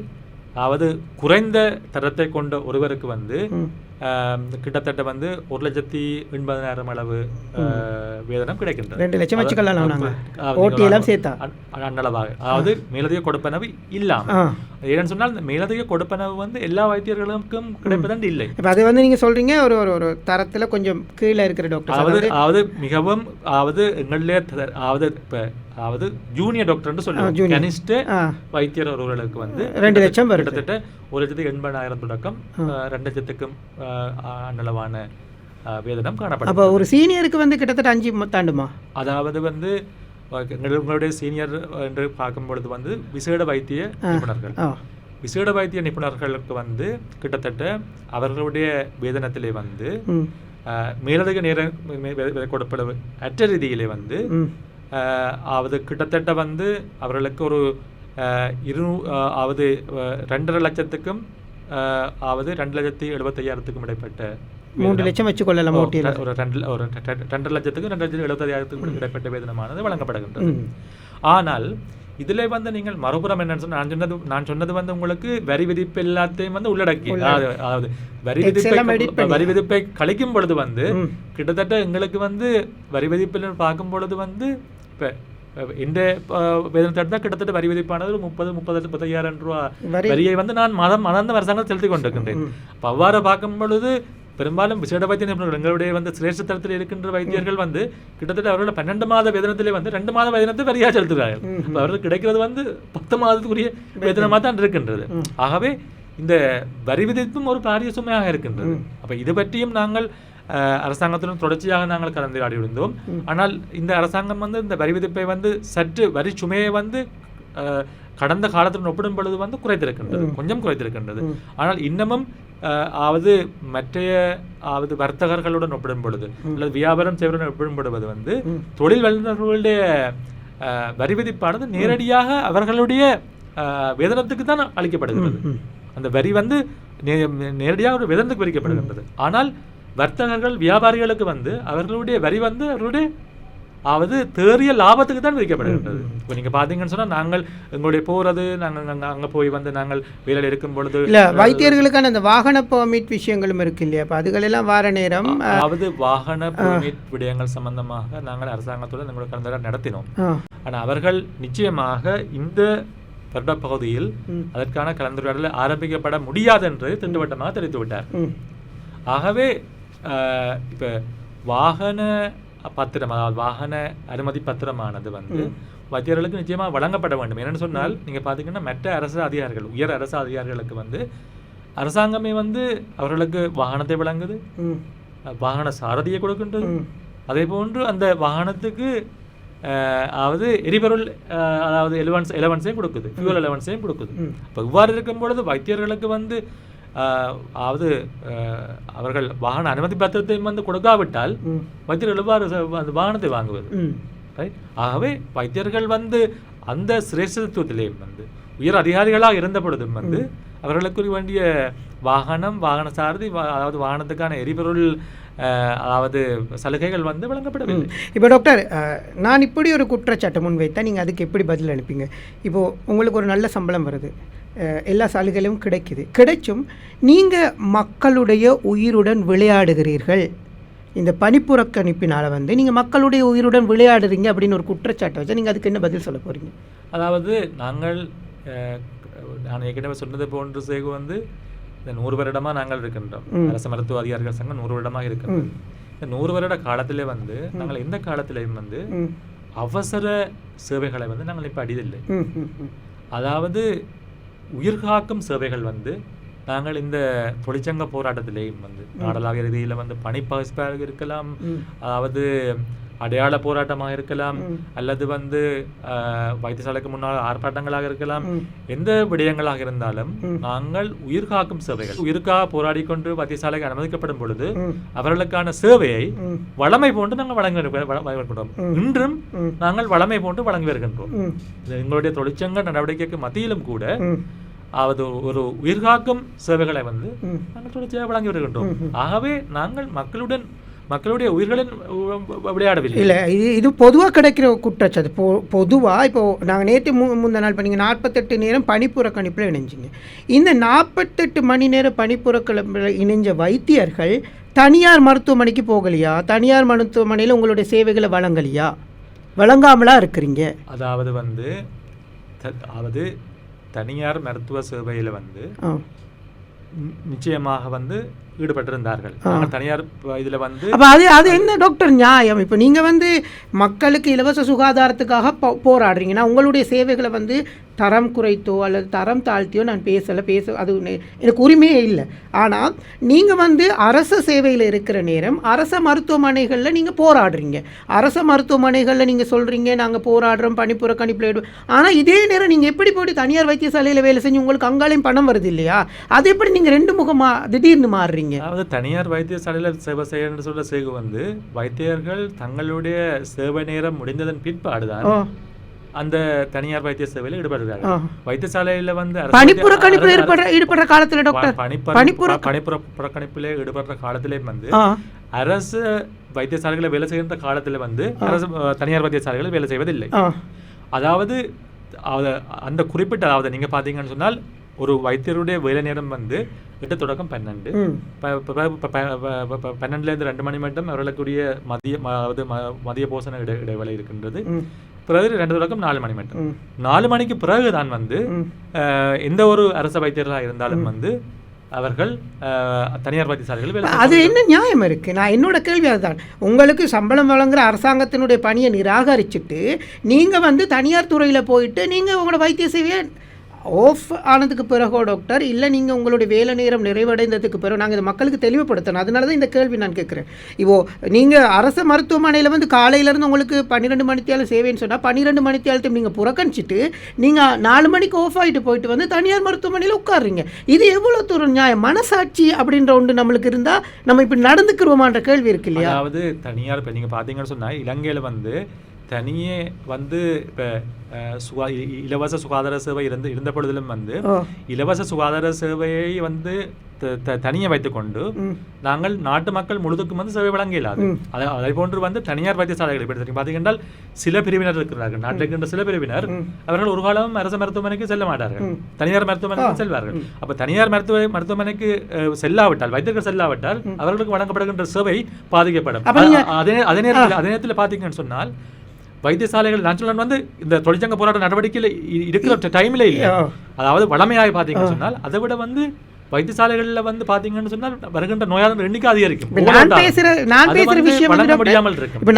அதாவது குறைந்த தரத்தை கொண்ட ஒருவருக்கு வந்து கிட்டத்தட்ட வந்து 1,80,000 அளவு வேதனம் கிடைக்கின்றது. 2 லட்சம் வச்சுக்கலாம் அன்னளவாக. அதாவது மேலதிக கொடுப்பனவு இல்லாமல் ஏன்னு சொன்னால் இந்த மேலதிக கொடுப்பனவு வந்து எல்லா வைத்தியர்களுக்கும் கிடைப்பது இல்லை. இப்போ அது வந்து நீங்கள் சொல்றீங்க ஒரு தரத்தில் கொஞ்சம் கீழே இருக்கிற டாக்டர் அதாவது மிகவும் அதாவது எங்களிலே அதாவது ஜூனியர் டாக்டர் சொல்லுவாங்க. கனிஷ்ட வைத்தியர் ஒருவர்களுக்கு வந்து 2 லட்சம் கிட்டத்தட்ட 1,80,000 தொடக்கம் 2 லட்சத்துக்கும் அன்னளவான வேதனம் காணப்படும். அப்போ ஒரு சீனியருக்கு வந்து கிட்டத்தட்ட 5 தாண்டுமா? அதாவது வந்து எங்களுடைய சீனியர் என்று பார்க்கும் பொழுது வந்து விசேட வைத்திய நிபுணர்களுக்கு வந்து கிட்டத்தட்ட அவர்களுடைய வேதனத்திலே வந்து மேலதிக நேர கொடுப்பளவு அற்ற ரீதியிலே வந்து அதாவது கிட்டத்தட்ட வந்து அவர்களுக்கு ஒரு 2.5 லட்சத்துக்கும் அதாவது 2,75,000 இடைப்பட்ட 3 லட்சம் வச்சுக்கொள்ளலாம். ஒரு 2 லட்சத்துக்கு 2,75,000 இடைப்பட்ட வேதனமானது வழங்கப்படுகின்றது. ஆனால் இதுல வந்து நீங்கள் மறுபுறம் என்ன நான் சொன்னது வந்து உங்களுக்கு வரி விதிப்பு எல்லாத்தையும் வந்து உள்ளடக்கி அதாவது வரி விதிப்பை கழிக்கும் பொழுது வந்து கிட்டத்தட்ட எங்களுக்கு வந்து வரி விதிப்பில் பார்க்கும் பொழுது வந்து இப்ப இந்த வேதனத்தை தான் கிட்டத்தட்ட வரி விதிப்பானது 30,000-35,000 ரூபா வரியை வந்து நான் மதந்த அரசாங்கம் செலுத்தி கொண்டிருக்கின்றேன். அப்போ அவ்வாறு பார்க்கும் பொழுது பெரும்பாலும் விசேட வைத்திய நிபுணர்கள் எங்களுடைய வந்து சிரேஷ்ட தரத்தில் இருக்கின்ற வைத்தியர்கள் வந்து கிட்டத்தட்ட அவர்களோட 12 மாத வேதனத்திலே வந்து 2 மாத வேதனத்தை வரியாக செலுத்துகிறார்கள். அவர்கள் கிடைக்கிறது வந்து 10 மாதத்துக்குரிய வேதனமாக தான் இருக்கின்றது. ஆகவே இந்த வரி விதிப்பும் ஒரு பாரிய சுமையாக இருக்கின்றது. அப்போ இது பற்றியும் நாங்கள் அரசாங்கத்திலும் தொடர்ச்சியாக நாங்கள் கலந்துரையாடி இருந்தோம். ஆனால் இந்த அரசாங்கம் வந்து இந்த வரி விதிப்பை வந்து சற்று வரி சுமையை வந்து கடந்த காலத்துடன் ஒப்பிடும் பொழுது வந்து கொஞ்சம் குறைத்திருக்கின்றது. ஆனால் இன்னமும் அதாவது மற்றைய வர்த்தகர்களுடன் ஒப்பிடும் பொழுது அல்லது வியாபாரம் செய்வதுடன் ஒப்பிடும் பொழுது வந்து தொழில் வல்லுநர்களுடைய வரி விதிப்பானது நேரடியாக அவர்களுடைய வேதனத்துக்கு தான் அளிக்கப்படுகிறது. அந்த வரி வந்து நேரடியாக ஒரு வேதனத்துக்கு வரிக்கப்படுகின்றது. ஆனால் வர்த்தகர்கள் வியாபாரிகளுக்கு வந்து அவர்களுடைய வரி வந்து அவர்களுடைய அதாவது தேறிய லாபத்துக்கு தான் விதிக்கப்படுகின்றது. இப்போ நீங்கள் பார்த்தீங்கன்னு சொன்னால் நாங்கள் எங்களுடைய போகிறது நாங்கள் அங்கே போய் வந்து நாங்கள் வேலையில் இருக்கும் பொழுது இல்லை வைத்தியர்களுக்கான அந்த வாகன பெர்மிட் விஷயங்களும் இருக்கு இல்லையா? அப்போ அதுகளெல்லாம் வார நேரம் அதாவது வாகன பெர்மிட் விடயங்கள் சம்பந்தமாக நாங்கள் அரசாங்கத்துடன் எங்களுடைய கலந்துரையாடல் நடத்தினோம். ஆனால் அவர்கள் நிச்சயமாக இந்த வருட பகுதியில் அதற்கான கலந்துரையாடல் ஆரம்பிக்கப்பட முடியாது என்று திட்டவட்டமாக தெரிவித்து விட்டார். ஆகவே இப்போ வாகன பத்திரம் அதாவது வாகன அனுமதி பத்திரமானது வந்து வைத்தியர்களுக்கு நிச்சயமாக வழங்கப்பட வேண்டும். என்னென்னு சொன்னால் நீங்கள் பார்த்தீங்கன்னா மற்ற அரசு அதிகாரிகள் உயர் அரசு அதிகாரிகளுக்கு வந்து அரசாங்கமே வந்து அவர்களுக்கு வாகனத்தை வழங்குது, வாகன சாரதியை கொடுக்கின்றது, அதே போன்று அந்த வாகனத்துக்கு அதாவது எரிபொருள் அதாவது எலவன்ஸையும் கொடுக்குது, ஃபியூவல் எலவன்ஸையும் கொடுக்குது. இப்போ இவ்வாறு இருக்கும் பொழுது வைத்தியர்களுக்கு வந்து அதாவது அவர்கள் வாகன அனுமதி பத்திரத்தையும் வந்து கொடுக்காவிட்டால் வைத்தியர்கள் எவ்வாறு அந்த வாகனத்தை வாங்குவது? ஆகவே வைத்தியர்கள் வந்து அந்த சிரேஷ்டத்துவத்திலேயும் வந்து உயர் அதிகாரிகளாக இருந்த பொழுதும் வந்து அவர்களுக்கு வேண்டிய வாகனம், வாகன சாரதி, அதாவது வாகனத்துக்கான எரிபொருள் அதாவது சலுகைகள் வந்து வழங்கப்படவில்லை. இப்போ டாக்டர், நான் இப்படி ஒரு குற்றச்சாட்டை முன்வைத்தா நீங்கள் அதுக்கு எப்படி பதில் அனுப்பிங்க? இப்போது உங்களுக்கு ஒரு நல்ல சம்பளம் வருது, எல்லா சலுகைகளும் கிடைச்சும் நீங்கள் மக்களுடைய உயிருடன் விளையாடுகிறீர்கள், இந்த பணிப்புறக்கணிப்பினால் வந்து நீங்கள் மக்களுடைய உயிருடன் விளையாடுறீங்க அப்படின்னு ஒரு குற்றச்சாட்டை வச்சா நீங்கள் அதுக்கு என்ன பதில் சொல்ல போகிறீங்க? அதாவது நான் ஏற்கனவே சொன்னது போன்று சேகு வந்து இந்த 100 வருடமாக நாங்கள் இருக்கின்றோம். அரசு மருத்துவ அதிகாரிகள் சங்கம் 100 வருடமாக இருக்கின்றோம். இந்த 100 வருட காலத்திலே வந்து நாங்கள் எந்த காலத்திலையும் வந்து அவசர சேவைகளை வந்து நாங்கள் இப்போ அடிதில்லை. அதாவது உயிர்காக்கும் சேவைகள் வந்து நாங்கள் இந்த தொழிற்சங்க போராட்டத்திலேயும் வந்து நாடளாவிய ரீதியில் வந்து பணிப்பகிர்ப்பாக இருக்கலாம், அதாவது அடையாள போராட்டமாக இருக்கலாம், அல்லது வந்து வைத்தியசாலைக்கு முன்னால் ஆர்ப்பாட்டங்களாக இருக்கலாம், எந்த விடயங்களாக இருந்தாலும் நாங்கள் உயிர்காக்கும் சேவைகள், உயிருக்காக போராடி கொண்டு வைத்தியசாலைக்கு அனுமதிக்கப்படும் பொழுது அவர்களுக்கான சேவையை வளமை போன்று நாங்கள் வழங்குகிறோம். இன்றும் நாங்கள் வளமை போன்று வழங்கி வருகின்றோம். எங்களுடைய தொழிற்சங்க நடவடிக்கைக்கு மத்தியிலும் கூட அதாவது ஒரு உயிர்காக்கும் சேவைகளை வந்து நாங்கள் தொடர்ச்சியாக வழங்கி வருகின்றோம். ஆகவே நாங்கள் மக்களுடைய உயிர்களின் விளையாடவில்லை. இல்லை, இது பொதுவாக கிடைக்கிற குற்றச்சாட்டு. பொதுவாக இப்போது நாங்கள் நேற்று முந்தின நாள் பண்ணீங்க 48 நேரம் பணிப்புறக்கணிப்பில் இணைஞ்சிங்க. இந்த 48 மணி நேரம் பணிப்புறக்கணிப்பில் இணைஞ்ச வைத்தியர்கள் தனியார் மருத்துவமனைக்கு போகலையா? தனியார் மருத்துவமனையில் உங்களுடைய சேவைகளை வழங்காமலா இருக்கிறீங்க? அதாவது தனியார் மருத்துவ சேவையில் வந்து நிச்சயமாக வந்து ஈடுபட்டிருந்தார்கள். தனியார் இதில் வந்து அப்போ அது என்ன டாக்டர் நியாயம்? இப்போ நீங்கள் வந்து மக்களுக்கு இலவச சுகாதாரத்துக்காக போராடுறீங்கன்னா உங்களுடைய சேவைகளை வந்து தரம் குறைத்தோ அல்லது தரம் தாழ்த்தியோ நான் அது எனக்கு உரிமையே இல்லை. ஆனால் நீங்கள் வந்து அரசு சேவையில் இருக்கிற நேரம் அரச மருத்துவமனைகளில் நீங்கள் போராடுறீங்க, அரச மருத்துவமனைகளில் நீங்கள் சொல்கிறீங்க நாங்கள் போராடுறோம் பணிப்புறக்கணிப்பில். ஆனால் இதே நேரம் நீங்கள் எப்படி போய்ட்டு தனியார் வைத்தியசாலையில் வேலை செஞ்சு உங்களுக்கு அங்காலையும் பணம் வருது இல்லையா? அது எப்படி நீங்கள் ரெண்டு முகமாக திடீர்னு மாறுறீங்க? அதாவது தனியார் வைத்தியசாலையில் சேவை செய்ய சொல்ல சேகு வந்து வைத்தியர்கள் தங்களுடைய சேவை நேரம் முடிந்ததன் பிற்பாடுதான் அந்த தனியார் வைத்திய சேவையில் ஈடுபடுகிறார்கள். வைத்தியசாலையில வந்து பணிப்புறக்கணிப்பில் ஈடுபடுற காலத்தில் டாக்டர் புறக்கணிப்பிலே ஈடுபடுற காலத்திலே வந்து அரசு வைத்தியசாலைகளை வேலை செய்கின்ற காலத்தில் வந்து அரசு தனியார் வைத்தியசாலைகளை வேலை செய்வதில்லை. அதாவது அந்த குறிப்பிட்ட, அதாவது நீங்க பாத்தீங்கன்னு சொன்னால் ஒரு வைத்தியருடைய வேலை நேரம் வந்து 8 தொடக்கம் 12, 12லேருந்து 2 மணி மட்டும் அவர்களுக்குரிய மதிய போசன இடைவேளை இருக்கின்றது. பிறகு 2 தொடக்கம் 4 மணி மட்டும். 4 மணிக்கு பிறகு தான் வந்து எந்த ஒரு அரசு வைத்தியர்களாக இருந்தாலும் வந்து அவர்கள் தனியார் வைத்தியசாலைகள். அது என்ன நியாயம் இருக்கு? நான் என்னோட கேள்வி அதுதான். உங்களுக்கு சம்பளம் வழங்குற அரசாங்கத்தினுடைய பணியை நிராகரிச்சுட்டு நீங்க வந்து தனியார் துறையில போயிட்டு நீங்க உங்களோட வைத்திய சேவையை ஆஃப் ஆனதுக்கு பிறகோ டாக்டர், இல்லை நீங்கள் உங்களுடைய வேலை நேரம் நிறைவடைந்ததுக்கு பிறகு நாங்கள் இதை மக்களுக்கு தெளிவுபடுத்தணும். அதனால தான் இந்த கேள்வி நான் கேட்குறேன். இப்போது நீங்கள் அரசு மருத்துவமனையில் வந்து காலையிலேருந்து உங்களுக்கு 12 மணித்தியாலும் சேவைன்னு சொன்னால் 12 மணித்தியாலத்தையும் நீங்கள் புறக்கணிச்சிட்டு நீங்கள் 4 மணிக்கு ஆஃப் ஆகிட்டு போயிட்டு வந்து தனியார் மருத்துவமனையில் உட்காடுறீங்க. இது எவ்வளோ தூரம் நியாயம்? மனசாட்சி அப்படின்ற ஒன்று நம்மளுக்கு இருந்தால் நம்ம இப்படி நடந்துக்கிறோமான்ற கேள்வி இருக்கு இல்லையா? அதாவது தனியார் இப்போ நீங்கள் பார்த்தீங்கன்னு சொன்னால் இலங்கையில் வந்து தனியே வந்து இப்போ இலவச சுகாதார சேவை இருந்த பொழுதிலும் வந்து இலவச சுகாதார சேவையை வந்து தனியே வைத்துக்கொண்டு நாங்கள் நாட்டு மக்கள் முழுதுக்கும் வந்து சேவை வழங்க இயலாது. அதை போன்று வந்து தனியார் வைத்தியசாலைகள் பார்த்தீங்கன்னா சில பிரிவினர் இருக்கிறார்கள். நாட்டில் இருக்கின்ற சில பிரிவினர் அவர்கள் ஒரு காலம் அரசு மருத்துவமனைக்கு செல்ல மாட்டார்கள், தனியார் மருத்துவமனைக்கு செல்வார்கள். அப்ப தனியார் மருத்துவமனைக்கு செல்லாவிட்டால், வைத்தியர்கள் செல்லாவிட்டால் அவர்களுக்கு வழங்கப்படுகின்ற சேவை பாதிக்கப்படும். அதே நேரத்தில் பார்த்தீங்கன்னு சொன்னால் வைத்தியசாலைகள் நான் வந்து இந்த தொழிற்சங்க போராட்ட நடவடிக்கையில் இருக்கிற டைம்ல இல்லை. அதாவது வளமையாக பார்த்தீங்கன்னு சொன்னால் அதை விட வந்து வைத்தியசாலைகளில் வந்து பார்த்தீங்கன்னு சொன்னால் வருகின்ற நோயாளர் எண்ணிக்கை அதிகரிக்கும்.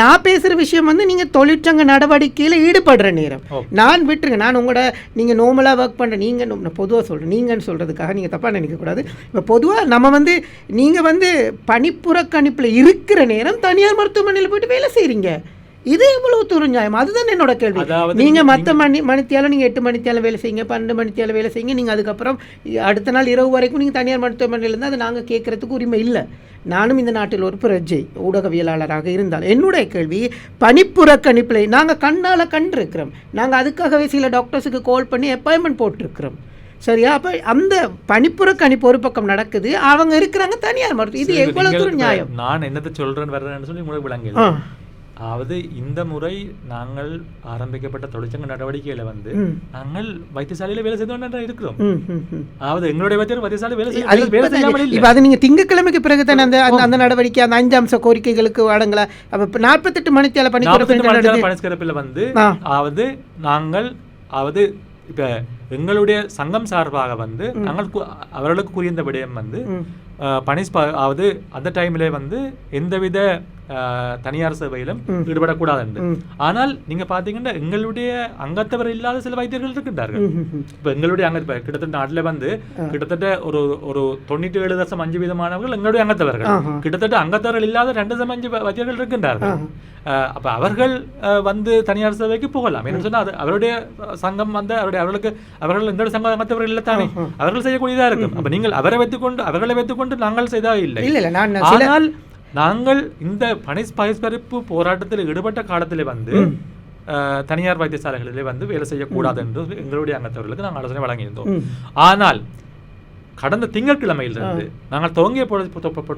நான் பேசுகிற விஷயம் வந்து நீங்கள் தொழிற்சங்க நடவடிக்கையில் ஈடுபடுற நேரம் நான் விட்டுருங்க. நான் உங்களோட நீங்கள் நார்மலாக ஒர்க் பண்ணுற நீங்கள் பொதுவாக சொல்கிறேன், நீங்கன்னு சொல்கிறதுக்காக நீங்கள் தப்பாக நினைக்கக்கூடாது. இப்போ பொதுவாக நம்ம வந்து நீங்கள் வந்து பணிப்புறக்கணிப்பில் இருக்கிற நேரம் தனியார் மருத்துவமனையில் போயிட்டு வேலை செய்கிறீங்க. இது எவ்வளவு தூரம் நியாயம்? அதுதான் என்னோட கேள்வி. நீங்க மற்ற மணித்தியாலும் நீங்க 8 மணித்தியாலும் வேலை செய்யுங்க, 12 மணித்தியாலும் வேலை செய்யுங்க, நீங்க அதுக்கப்புறம் அடுத்த நாள் இரவு வரைக்கும் நீங்க தனியார் மருத்துவமனையில இருந்தால் அதை நாங்கள் கேட்கறதுக்கு உரிமை இல்லை. நானும் இந்த நாட்டில் ஒரு பிரஜை ஊடகவியலாளராக இருந்தால் என்னுடைய கேள்வி, பணிப்புறக்கணிப்பில் நாங்கள் கண்ணால் கண்டிருக்கிறோம். நாங்கள் அதுக்காகவே சில டாக்டர்ஸுக்கு கால் பண்ணி அப்பாயின்மெண்ட் போட்டிருக்கிறோம். சரியா? அப்ப அந்த பணிப்புற கணிப்பு ஒரு பக்கம் நடக்குது, அவங்க இருக்கிறாங்க தனியார் மருத்துவம். இது எவ்வளவு தூரம் நியாயம்? நான் என்னத்தை சொல்றேன்னு வர்றேன்னு சொல்லி உங்களுக்கு விளங்கல. அதாவது இந்த முறை நாங்கள் ஆரம்பிக்கப்பட்ட தொழிற்சங்க நடவடிக்கையில வந்து நாங்கள் வைத்தியசாலையில வேலை செய்து இருக்கிறோம். அதாவது எங்களுடைய வைத்தியசாலை வேலை இப்ப அது நீங்க திங்கட்கிழமைக்கு பிறகு தானே அந்த அந்த நடவடிக்கை, அந்த 5 அம்ச கோரிக்கைகளுக்கு வழங்கல. அப்ப 48 மணித்தியால பணிஸ்கரப்பில் வந்து அதாவது நாங்கள் அதாவது இப்ப எங்களுடைய சங்கம் சார்பாக வந்து நாங்கள் அவர்களுக்கு கூறிய விடயம் வந்து அதாவது அந்த டைம்ல வந்து எந்தவித தனியார் சேவையிலும் ஈடுபடக்கூடாது என்று. ஆனால் நீங்க பாத்தீங்கன்னா எங்களுடைய அங்கத்தவர் இல்லாத சில வைத்தியர்கள் இருக்கின்றார்கள். இப்ப எங்களுடைய கிட்டத்தட்ட நாட்டில வந்து கிட்டத்தட்ட ஒரு 97.5% எங்களுடைய அங்கத்தவர்கள், கிட்டத்தட்ட அங்கத்தவர்கள் இல்லாத 2.5 வைத்தியர்கள் இருக்கின்றார்கள். அப்ப அவர்கள் வந்து தனியார் சேவைக்கு போகலாம். என்ன சொன்னா அது அவருடைய சங்கம் வந்து அவர்கள் எங்களுடைய சங்க அங்கத்தவர்கள் இல்லை தானே, அவர்கள் செய்யக்கூடியதா இருக்கும். அப்ப நீங்கள் அவர்களை வைத்துக்கொண்டு நாங்கள் செய்தா இல்லை. ஆனால் நாங்கள் இந்த பணிஸ்பரிப்பு போராட்டத்தில் ஈடுபட்ட காலத்திலே வந்து தனியார் வைத்தியசாலைகளிலே வந்து வேலை செய்யக்கூடாது என்று எங்களுடைய அங்கத்தவர்களுக்கு நாங்கள் ஆலோசனை வழங்கியிருந்தோம். ஆனால் கடந்த திங்கட்கிழமையிலிருந்து நாங்கள் துவங்கிய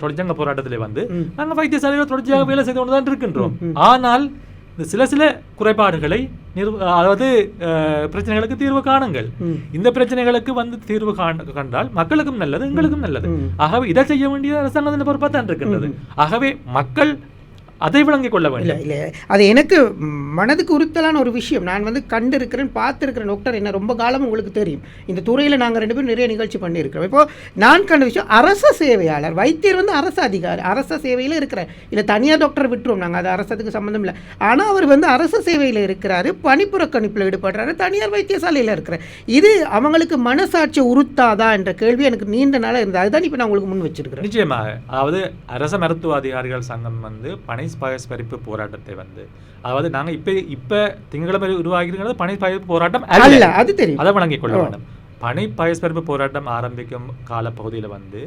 தொழிற்சங்க போராட்டத்திலே வந்து நாங்கள் வைத்தியசாலைகள் தொடர்ச்சியாக வேலை செய்து கொண்டுதான் இருக்கின்றோம். ஆனால் சில குறைபாடுகளை அதாவது பிரச்சனைகளுக்கு தீர்வு காணுங்கள். இந்த பிரச்சனைகளுக்கு வந்து தீர்வு கண்டால் மக்களுக்கும் நல்லது, எங்களுக்கும் நல்லது. ஆகவே இதை செய்ய வேண்டிய அரசாங்கத்தின் பொறுப்பாக தான் இருக்கின்றது. ஆகவே மக்கள் அதை விளங்கிக் கொள்ள வேண்டும். இல்லை, அது எனக்கு மனதுக்கு உறுத்தலான ஒரு விஷயம். நான் வந்து கண்டிருக்கிறேன், பார்த்துருக்கிறேன். டாக்டர் என்ன ரொம்ப காலம் உங்களுக்கு தெரியும், இந்த துறையில் நாங்கள் 2 பேரும் நிறைய நிகழ்ச்சி பண்ணியிருக்கிறோம். இப்போது நான் கண்ட விஷயம், அரச சேவையாளர் வைத்தியர் வந்து அரசு அதிகாரி, அரச சேவையில் இருக்கிறார். இல்லை தனியார் டாக்டர் விட்டுருவோம் நாங்கள், அது அரசத்துக்கு சம்மந்தம் இல்லை. ஆனால் அவர் வந்து அரசு சேவையில் இருக்கிறாரு, பணிப்புற கணிப்பில் ஈடுபடுறாரு, தனியார் வைத்தியசாலையில் இருக்கிறார். இது அவங்களுக்கு மனசாட்சி உறுத்தாதா என்ற கேள்வி எனக்கு நீண்ட நாளாக இருந்தது. அதுதான் இப்போ நான் உங்களுக்கு முன் வச்சிருக்கிறேன். நிச்சயமாக, அதாவது அரச மருத்துவ அதிகாரிகள் சங்கம் வந்து பணிஸ்பரிப்பு போராட்டத்தை வந்து, அதாவது நாங்க இப்ப திங்கட்கிழமை உருவாகிறது பணிஸ்பரிப்பு போராட்டம் அல்ல, அது தெரியும், அதை வழங்கிக் கொள்ள வேண்டும். பணிஸ்பரிப்பு போராட்டம் ஆரம்பிக்கும் காலப்பகுதியில் வந்து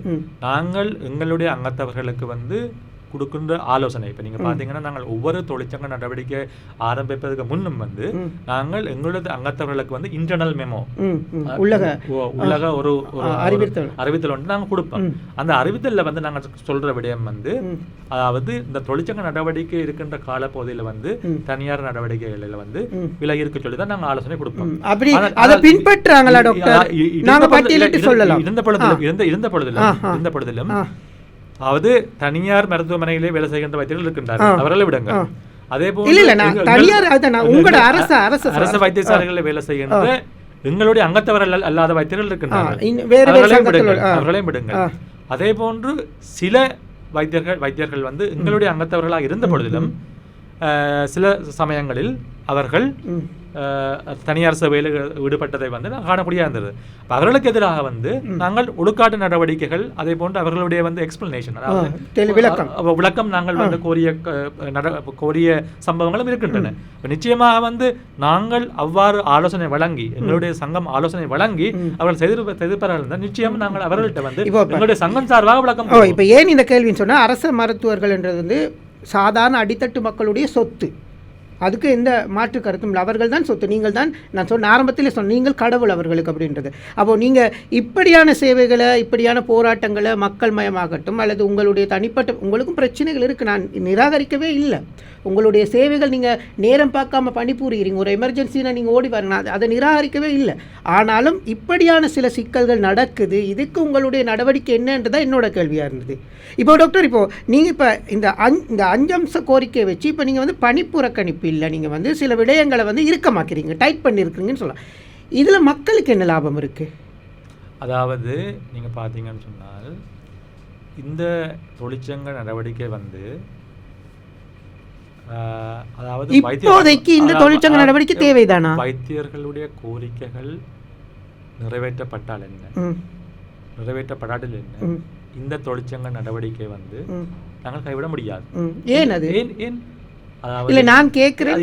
நாங்கள் எங்களுடைய அங்கத்தவர்களுக்கு வந்து கொடுக்கின்ற ஆலோசனை, இப்ப நீங்க பாத்தீங்கன்னா நாங்கள் ஒவ்வொரு தொழிற்சங்க நடவடிக்கை ஆரம்பிப்பதற்கு முன்னும் வந்து நாங்கள் எங்களது அங்கத்தவர்களுக்கு வந்து இன்டர்னல் மெமோ, உலக ஒரு அறிவித்தல் ஒன்று நாங்கள் கொடுப்போம். அந்த அறிவித்தல்ல வந்து நாங்கள் சொல்ற விடயம் வந்து, அதாவது இந்த தொழிற்சங்க நடவடிக்கை இருக்கின்ற காலப்பகுதியில வந்து தனியார் நடவடிக்கைகளில் வந்து விலகி இருக்க சொல்லி தான் நாங்கள் ஆலோசனை கொடுப்போம். இருந்த பொழுதிலும் அதாவது தனியார் மருத்துவமனையிலே வேலை செய்கின்ற வைத்தியர்கள் இருக்கின்றார்கள், அவர்களை விடுங்க. அதே போல அரசு வைத்தியசாலைகளில் வேலை செய்கின்ற எங்களுடைய அங்கத்தவர்கள் அல்லாத வைத்தியர்கள் இருக்கின்றார்கள், அவர்களையும் விடுங்க. அதே போன்று சில வைத்தியர்கள் வந்து எங்களுடைய அங்கத்தவர்களாக இருந்த பொழுதிலும் சில சமயங்களில் அவர்கள் தனியார் சேவையில் ஈடுபட்டதை வந்து காணக்கூடிய இருந்தது. அவர்களுக்கு எதிராக வந்து நாங்கள் ஒழுக்காட்டு நடவடிக்கைகள், அதே போன்று அவர்களுடைய வந்து எக்ஸ்பிளனேஷன், விளக்கம் நாங்கள் வந்து கோரிய சம்பவங்களும் இருக்கின்றன. நிச்சயமாக வந்து நாங்கள் அவ்வாறு ஆலோசனை வழங்கி, எங்களுடைய சங்கம் ஆலோசனை வழங்கி அவர்கள் செய்திருப்பார்கள், நிச்சயம் நாங்கள் அவர்கள்ட்ட வந்து எங்களுடைய சங்கம் சார்பாக விளக்கம். இப்போ ஏன் இந்த கேள்வின்னு சொன்னால், அரசு மருத்துவர்கள் என்றது வந்து சாதாரண அடித்தட்டு மக்களுடைய சொத்து, அதுக்கு எந்த மாற்று கருத்தும் இல்லை. அவர்கள் தான் சொத்து. நீங்கள் தான், நான் சொன்ன ஆரம்பத்திலே சொன்ன, நீங்கள் கடவுள் அவர்களுக்கு அப்படின்றது. அப்போது நீங்கள் இப்படியான சேவைகளை, இப்படியான போராட்டங்களை மக்கள் மயமாகட்டும், அல்லது உங்களுடைய தனிப்பட்ட உங்களுக்கும் பிரச்சனைகள் இருக்குது, நான் நிராகரிக்கவே இல்லை. உங்களுடைய சேவைகள் நீங்கள் நேரம் பார்க்காம பணிபுரிகிறீங்க, ஒரு எமர்ஜென்சினா நீங்கள் ஓடி வரணும், அதை நிராகரிக்கவே இல்லை. ஆனாலும் இப்படியான சில சிக்கல்கள் நடக்குது, இதுக்கு உங்களுடைய நடவடிக்கை என்னன்றதான் என்னோட கேள்வியாக இருந்தது. இப்போ டாக்டர், இப்போது நீங்கள் இப்போ இந்த 5 அம்ச கோரிக்கையை வச்சு இப்போ நீங்கள் வந்து பணிப்புறக்கணிப்பு இல்லை, நீங்கள் வந்து சில விடயங்களை வந்து இறுக்கமாக்கிறீங்க, டைட் பண்ணியிருக்கிறீங்கன்னு சொல்லலாம். இதில் மக்களுக்கு என்ன லாபம் இருக்குது? அதாவது நீங்கள் பார்த்தீங்கன்னு சொன்னால், இந்த தொழிற்சங்க நடவடிக்கை வந்து அதாவது இப்போதைக்கு இந்த தொழிற்சங்க நடவடிக்கை தேவைதானா? வைத்தியர்களுடைய கோரிக்கைகள் நிறைவேற்றப்பட்டால் என்ன, நிறைவேற்றப்படாமல் என்ன, இந்த தொழிற்சங்க நடவடிக்கை வந்து நாங்கள் கைவிட முடியாது. ஏன் அது? ஏன் இல்ல நான் கேட்கிறேன்,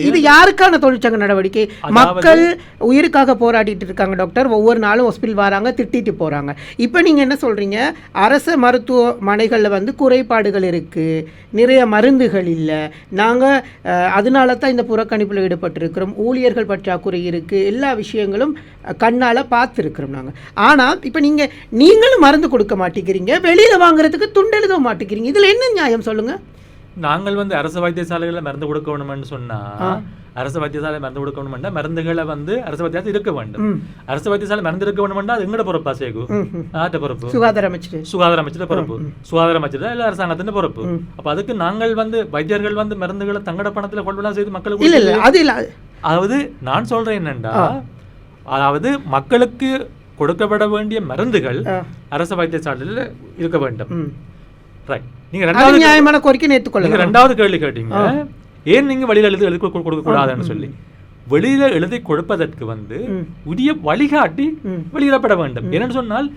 இது யாருக்கான தொழிற்சங்க நடவடிக்கை? மக்கள் உயிருக்காக போராடிட்டு இருக்காங்க டாக்டர், ஒவ்வொரு நாளும் ஹாஸ்பிட்டல் வராங்க, திட்டிட்டு போறாங்க. இப்போ நீங்க என்ன சொல்றீங்க, அரசு மருத்துவமனைகளில் குறைபாடுகள் இருக்கு, நிறைய மருந்துகள் இல்லை, நாங்கள் அதனால தான் இந்த புறக்கணிப்பில் ஈடுபட்டிருக்கிறோம், ஊழியர்கள் பற்றாக்குறை இருக்கு, எல்லா விஷயங்களும் கண்ணால் பார்த்துருக்குறோம் நாங்கள். ஆனால் இப்போ நீங்களும் மருந்து கொடுக்க மாட்டேங்கிறீங்க, வெளியில் வாங்குறதுக்கு துண்டெழுத மாட்டேங்கிறீங்க, இதில் என்ன நியாயம் சொல்லுங்கள்? நாங்கள் அரசு வைத்தியசாலைகளில் மருந்து கொடுக்க வேணும்னு சொன்னால், அரசு வைத்தியசாலை மருந்து கொடுக்க வேணும்னா மருந்துகளை அரசு வைத்தியசாலை இருக்க வேண்டும். அரசு வைத்தியசாலை மருந்து இருக்க வேணும்னா அது எங்கட பொறுப்பா சேகு? நாட்டு பொறுப்பு, சுகாதார அமைச்சர் பொறுப்பு, சுகாதார அமைச்சர் இல்லை அரசாங்கத்தின் பொறுப்பு. அப்ப அதுக்கு நாங்கள் வைத்தியர்கள் மருந்துகளை தங்கட பணத்துல கொள்வனா செய்து மக்களுக்கு, அதாவது நான் சொல்றேன் என்னண்டா, அதாவது மக்களுக்கு கொடுக்கப்பட வேண்டிய மருந்துகள் அரசு வைத்தியசாலையில் இருக்க வேண்டும். ரைட். நீங்க நியாயமான கோரிக்கை நேற்றுக்கொள்ள ரெண்டாவது கேள்வி கேட்டீங்க, ஏன் நீங்க வெளியில எழுதி கொடுக்க கூடாதுன்னு சொல்லி. வெளியில எழுதி கொடுப்பதற்கு உரிய வழிகாட்டி வெளியிடப்பட வேண்டும். என்னன்னு சொன்னால்,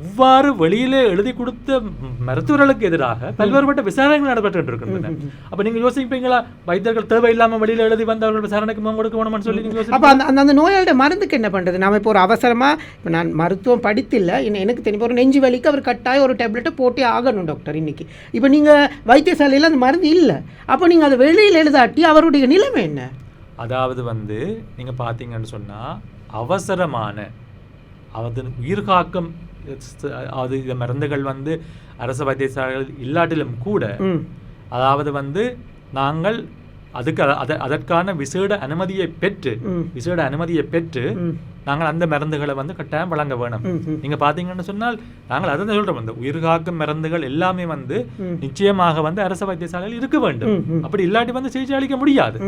இவ்வாறு வெளியில எழுதி கொடுத்த மருத்துவர்களுக்கு எதிராக பல்வேறுபட்ட விசாரணைகள் நடைபெற்று இருக்கின்றன. அப்ப நீங்க யோசிப்பீங்களா, வைத்தியர்கள் தேவையில்லாம வெளியில எழுதி அவர்கள் விசாரணைக்கு முகம் கொடுக்க வேணும்னு சொல்லி நீங்க அப்ப அந்த நோயாளியோட மருந்துக்கு என்ன பண்றது? நாம இப்போ ஒரு அவசரமா, இப்போ நான் மருத்துவம் படித்தில்லை, எனக்கு தெரியும், ஒரு நெஞ்சு வலிக்கு அவர் கட்டாயம் ஒரு டேப்லெட்டை போட்டே ஆகணும் டாக்டர் இன்னைக்கு. இப்போ நீங்க வைத்தியசாலையில் அந்த மருந்து இல்லை, அப்போ நீங்க அதை வெளியில எழுதாட்டி அவருடைய நிலைமை என்ன? அதாவது நீங்க பாத்தீங்கன்னு சொன்னா, அவசரமான உயிர்காக்கும் அது இந்த மருந்துகள் அரசு வைத்தியசாலைகள் இல்லாட்டிலும் கூட, அதாவது நாங்கள் அதற்கான விசேட அனுமதியை பெற்று நாங்கள் அந்த மருந்துகளை கட்டாயம் வழங்க வேணும். நீங்க பாத்தீங்கன்னு சொன்னால், நாங்கள் அதை சொல்றோம், உயிர்காக்கும் மருந்துகள் எல்லாமே நிச்சயமாக அரசு வைத்தியசாலையில் இருக்க வேண்டும். அப்படி இல்லாட்டி சிகிச்சை அளிக்க முடியாது.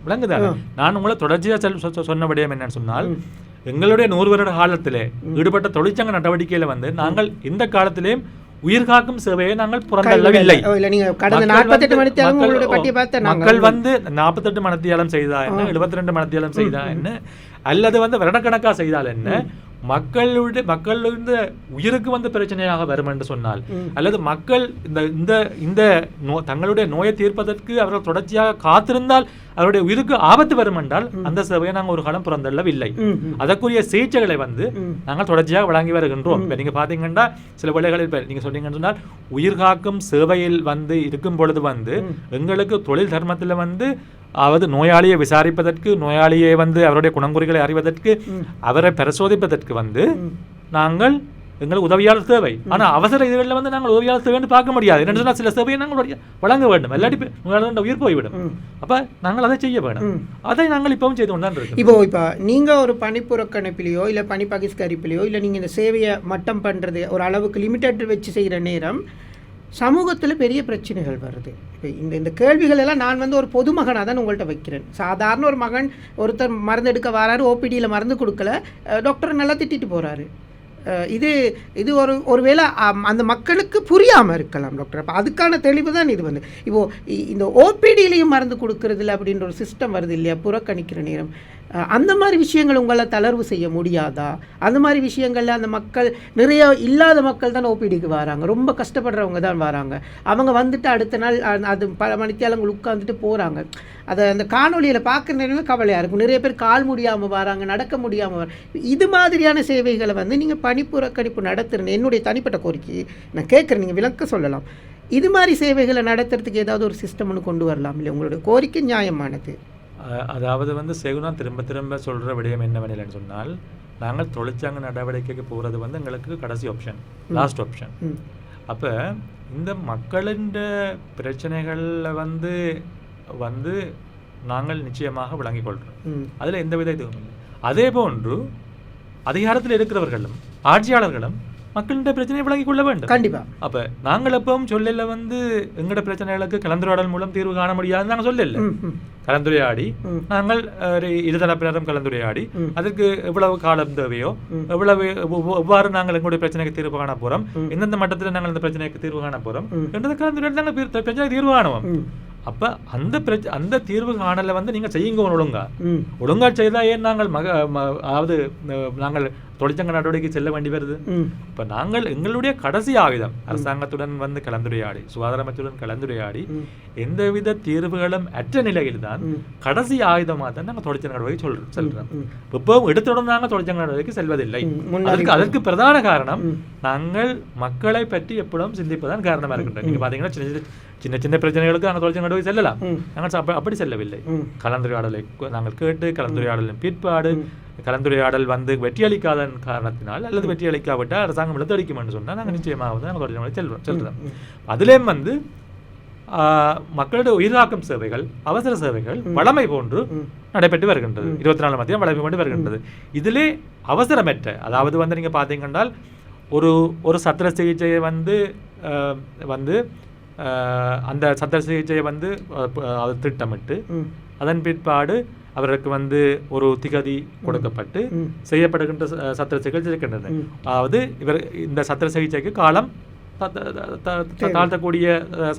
விளங்குதானே? நான் உங்களை தொடர்ச்சியா சொன்ன விடயம் என்னன்னு சொன்னால், எங்களுடைய 100 வருட காலத்திலே ஈடுபட்ட தொழிற்சங்க நடவடிக்கையில நாங்கள் இந்த காலத்திலேயும் உயிர்காக்கும் சேவையை நாங்கள் புறந்தள்ளவில்லை. மக்கள் 48 மணித்தியாலம் செய்தா என்ன, 72 மணித்தியாலம் செய்தா என்ன, அல்லது வருடக்கணக்கா செய்தால் என்ன, மக்களுடைய உயிருக்கு பிரச்சனையாக வரும் என்று சொன்னால், அல்லது மக்கள் இந்த தங்களுடைய நோயை தீர்ப்பதற்கு அவர்கள் தொடர்ச்சியாக காத்திருந்தால் அவருடைய உயிருக்கு ஆபத்து வரும் என்றால் அந்த சேவையை நாங்கள் ஒரு காலம் புறந்தள்ளவில்லை. அதற்குரிய சிகிச்சைகளை நாங்கள் தொடர்ச்சியாக வழங்கி வருகின்றோம். இப்ப நீங்க பாத்தீங்கன்னா, சில வேளைகளில் நீங்க சொன்னீங்கன்னு சொன்னால், உயிர்காக்கும் சேவையில் இருக்கும் பொழுது எங்களுக்கு தொழில் தர்மத்தில் அதாவது நோயாளியை விசாரிப்பதற்கு, நோயாளியை அவருடைய குணங்குறிகளை அறிவதற்கு, அவரை பரிசோதிப்பதற்கு நாங்கள் எங்களுக்கு உதவியாளர் தேவை. ஆனா அவசர இதுகளில் நாங்கள் உதவியாளர் தேவைன்னு பார்க்க முடியாது. என்னன்னு சொன்னா, சில சேவையை நாங்கள் வழங்க வேண்டும், இல்லாட்டி நோயாளர் உயிர் போய்விடும். அப்ப நாங்கள் அதை செய்ய வேண்டும். அதை நாங்கள் இப்பவும் செய்து கொண்டு தான் இருக்கோம். இப்போ நீங்க ஒரு பணிப்புறக்கணிப்பிலையோ இல்ல பணி பகிஷ்கரிப்பிலையோ இல்ல நீங்க இந்த சேவையை மட்டம் பண்றது ஒரு அளவுக்கு லிமிட்டட் வச்சு செய்யற நேரம் சமூகத்தில் பெரிய பிரச்சனைகள் வருது. இப்போ இந்த கேள்விகள் எல்லாம் நான் ஒரு பொதுமகனாக தான் உங்கள்கிட்ட வைக்கிறேன். சாதாரண ஒரு மகன் ஒருத்தர் மருந்து எடுக்க வராரு, ஓபிடியில் மருந்து கொடுக்கல, டாக்டர் நல்லா திட்டிட்டு போகிறாரு. இது ஒரு வேளை அந்த மக்களுக்கு புரியாமல் இருக்கலாம் டாக்டர். அப்போ அதுக்கான தெளிவு தான் இது இப்போது இந்த ஓபிடியிலையும் மருந்து கொடுக்கறதில்ல அப்படின்ற ஒரு சிஸ்டம் வருது இல்லையா, புறக்கணிக்கிற நேரம். அந்த மாதிரி விஷயங்கள் உங்களால் தளர்வு செய்ய முடியாதா? அந்த மாதிரி விஷயங்களில் அந்த மக்கள், நிறைய இல்லாத மக்கள் தான் ஓபிடிக்கு வராங்க, ரொம்ப கஷ்டப்படுறவங்க தான் வராங்க. அவங்க அடுத்த நாள் அது பல மணித்தியாலங்கள் உட்காந்துட்டு போகிறாங்க. அதை அந்த காணொலியில் பார்க்குற நேரமே கவலையாக இருக்கும். நிறைய பேர் கால் முடியாமல் வராங்க, நடக்க முடியாமல் வர. இது மாதிரியான சேவைகளை நீங்கள் பணிப்புறக்கணிப்பு நடத்துகிறேன், என்னுடைய தனிப்பட்ட கோரிக்கை நான் கேட்குறேன், நீங்கள் விளக்க சொல்லலாம். இது மாதிரி சேவைகளை நடத்துறதுக்கு ஏதாவது ஒரு சிஸ்டம் ஒன்று கொண்டு வரலாம் இல்லை? உங்களுடைய கோரிக்கை நியாயமானது. அதாவது சேகுனா திரும்ப சொல்கிற விடயம் என்னவென்னு சொன்னால், நாங்கள் தொழிற்சங்க நடவடிக்கைக்கு போகிறது எங்களுக்கு கடைசி ஆப்ஷன், லாஸ்ட் ஆப்ஷன். அப்போ இந்த மக்களின் பிரச்சனைகளில் நாங்கள் நிச்சயமாக விளங்கிக் கொள்கிறோம். அதில் எந்தவித இதுவும் இல்லை. அதே போன்று அதிகாரத்தில் இருக்கிறவர்களும் ஆட்சியாளர்களும் மக்களின் பிரச்சனையை விளங்கிக் கொள்ள வேண்டும். கண்டிப்பா. அப்ப நாங்கள் எப்பவும் சொல்லல எங்களோட பிரச்சனைகளுக்கு கலந்துரையாடல் மூலம் தீர்வு காண முடியாதுன்னு நாங்கள் சொல்லல. கலந்துரையாடி நாங்கள் இருதரப்பினரும் கலந்துரையாடி அதற்கு எவ்வளவு காலம் தேவையோ, எவ்வாறு நாங்கள் எங்களுடைய பிரச்சனைக்கு தீர்வு காண போறோம், எந்தெந்த மட்டத்தில் நாங்கள் இந்த பிரச்சனைக்கு தீர்வு காண போறோம் என்றதை கலந்துரையாடி நாங்கள் பிரச்சனைக்கு தீர்வு காணுவோம். அப்போ அந்த தீர்வு காணலை வந்து நீங்கள் செய்யுங்க ஒழுங்கா செய்தால் ஏன் நாங்கள் அதாவது நாங்கள் தொழிற்சங்க நடவடிக்கை செல்ல வேண்டி வருது. இப்போ நாங்கள் எங்களுடைய கடைசி ஆயுதம் அரசாங்கத்துடன் வந்து கலந்துரையாடி சுகாதார அமைச்சருடன் கலந்துரையாடி எந்தவித தீர்வுகளும் அற்ற நிலையில் தான் கடைசி ஆயுதமாக தான் நாங்கள் தொழிற்சங்க நடவடிக்கை செல்றோம். இப்போவும் எடுத்துடன் நாங்கள் தொழிற்சங்க நடவடிக்கை செல்வதில்லை. அதற்கு பிரதான காரணம் நாங்கள் மக்களை பற்றி எப்பொழுதும் சிந்திப்பதான் காரணமாக இருக்கின்றோம். நீங்கள் பார்த்தீங்கன்னா சின்ன சின்ன பிரச்சனைகளுக்கு நாங்கள் தொழிற்சங்க நடவடிக்கை செல்லலாம். நாங்கள் அப்படி செல்லவில்லை. கலந்துரையாடலை நாங்கள் கேட்டு கலந்துரையாடலின் பிற்பாடு கலந்துரையாடல் வந்து வெற்றியளிக்காத காரணத்தினால் அல்லது வெற்றியளிக்காவிட்டால் அரசாங்கம் இழுத்தடிக்கும் என்று சொன்னால் நாங்கள் நிச்சயமாக வந்து நாங்கள் தொழிற்சங்க செல்றோம். அதிலேயும் வந்து மக்களுடைய உயிராக்கும் சேவைகள் அவசர சேவைகள் வளமை போன்று நடைபெற்று வருகின்றது. 24 மதியம் வளமை கொண்டு வருகின்றது. இதிலே அவசரமற்ற அதாவது வந்து நீங்கள் பார்த்தீங்கன்னா ஒரு சத்திர சிகிச்சையை வந்து அந்த சத்திர சிகிச்சையை வந்து திட்டமிட்டு அதன் பிற்பாடு அவருக்கு வந்து ஒரு திகதி கொடுக்கப்பட்டு செய்யப்படுகின்ற சத்திர சிகிச்சை இருக்கின்றன. அதாவது இந்த சத்திர சிகிச்சைக்கு காலம் தாழ்த்தக்கூடிய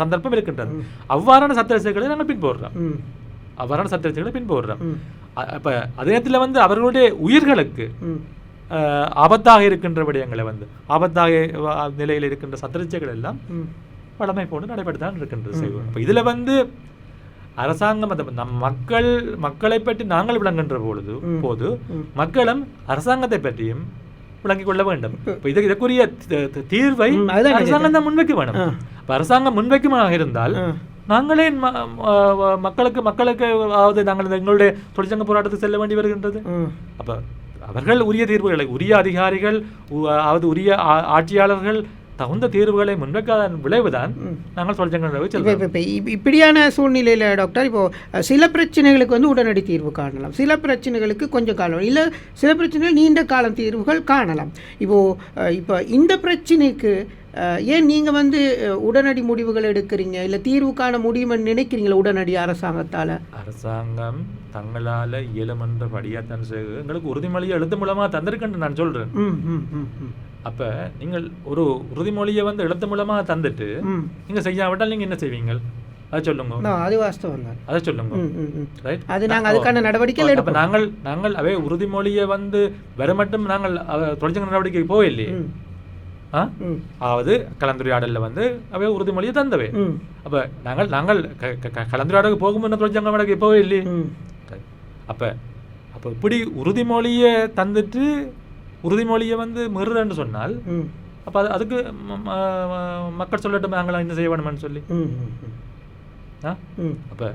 சந்தர்ப்பம் இருக்கின்றது. அவ்வாறான சத்திர சிகிச்சைகளை நாங்கள் பின்பற்றுறோம். அப்ப அதே நேரத்தில் வந்து அவர்களுடைய உயிர்களுக்கு ஆபத்தாக இருக்கின்ற விடயங்களை வந்து ஆபத்தாக நிலையில் இருக்கின்ற சத்திர சிகிச்சைகள் எல்லாம் வளமை போன்று நடைபெற்றுதான் இருக்கின்றது. அப்ப இதுல வந்து அரசாங்கம் நம் மக்களை பற்றி நாங்கள் விளங்குகின்ற போது மக்களும் அரசாங்கத்தை பற்றியும் விளங்கிக் கொள்ள வேண்டும். இதற்குரிய தீர்வை அரசாங்கம் தான் முன்வைக்க வேணும். அரசாங்கம் முன்வைக்குமாக இருந்தால் நாங்களே மக்களுக்கு நாங்கள் எங்களுடைய தொழிற்சங்க போராட்டத்துக்கு செல்ல வேண்டி வருகின்றது. அப்ப அவர்கள் உரிய தீர்வுகளை உரிய அதிகாரிகள் உரிய ஆட்சியாளர்கள் தகுந்த தீர்வுகளை முன்வைக்காத விளைவுதான் நாங்கள் தொழிற்சங்க. இப்படியான சூழ்நிலையில் டாக்டர் இப்போ சில பிரச்சனைகளுக்கு வந்து உடனடி தீர்வு காணலாம், சில பிரச்சனைகளுக்கு கொஞ்சம் காலம் இல்லை, சில பிரச்சனைகள் நீண்ட காலம் தீர்வுகள் காணலாம். இப்போ இந்த பிரச்சனைக்கு ஏன் நீங்கள் வந்து உடனடி முடிவுகள் எடுக்கிறீங்க, இல்லை தீர்வு காண முடியும்னு நினைக்கிறீங்களா? உடனடி அரசாங்கம் தங்களால் இயலுமன்ற படியாத்தான் எங்களுக்கு உறுதிமொழியை எழுத்து மூலமாக தந்திருக்குன்னு நான் சொல்கிறேன். அப்போ நீங்கள் ஒரு உறுதிமொழியை வந்து எழுத்து மூலமாக தந்துட்டு நீங்கள் செய்யாவிட்டால் நீங்கள் என்ன செய்வீங்க? அதை சொல்லுங்க. அது வாஸ்தவம் தான். அதை சொல்லுங்க. ரைட். அது நாங்கள் அதுக்கான நடவடிக்கைகள் எடுப்போம். நாங்கள் அவே உறுதிமொழியை வந்து வர மட்டும் நாங்கள் தொழிற்சங்க நடவடிக்கை போகலையே. அதாவது கலந்துரையாடலில் வந்து அவை உறுதிமொழியை தந்தவை. அப்போ நாங்கள் கலந்துரையாடலுக்கு போகும்போது தொழிற்சங்க நடவடிக்கை போகவே இல்லையே. அப்போ இப்படி உறுதிமொழியை தந்துட்டு உறுதிமொழியை வந்து மீறுறன்னு சொன்னால் அப்போ அதுக்கு மக்கள் சொல்லட்டும் நாங்கள் என்ன செய்ய வேணும்னு சொல்லி. அப்போ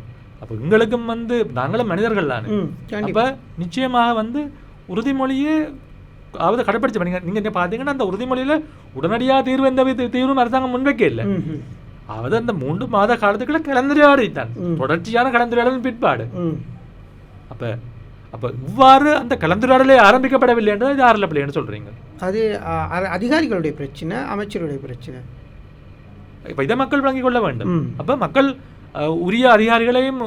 எங்களுக்கும் வந்து நாங்களும் மனிதர்கள் தானே. அப்போ நிச்சயமாக வந்து உறுதிமொழியை அதாவது கடைப்பிடிச்ச நீங்க பார்த்தீங்கன்னா அந்த உறுதிமொழியில் உடனடியாக தீர்வு எந்த தீர்வும் அரசாங்கம் முன்வைக்க இல்லை. அதாவது அந்த 3 மாத காலத்துக்குள்ள கலந்துரையாடித்தான் தொடர்ச்சியான கலந்துரையாடலின் பிற்பாடு. அப்போ இவ்வாறு அந்த கலந்துரையாடலே ஆரம்பிக்கப்படவில்லை என்றால் இது ஆரல பிள்ளைன்னு சொல்றீங்க. அது அதிகாரிகளுடைய பிரச்சனை, அமைச்சருடைய பிரச்சனை. இப்போ இதை மக்கள் விளங்கிக் கொள்ள வேண்டும். அப்போ மக்கள் உரிய அதிகாரிகளையும்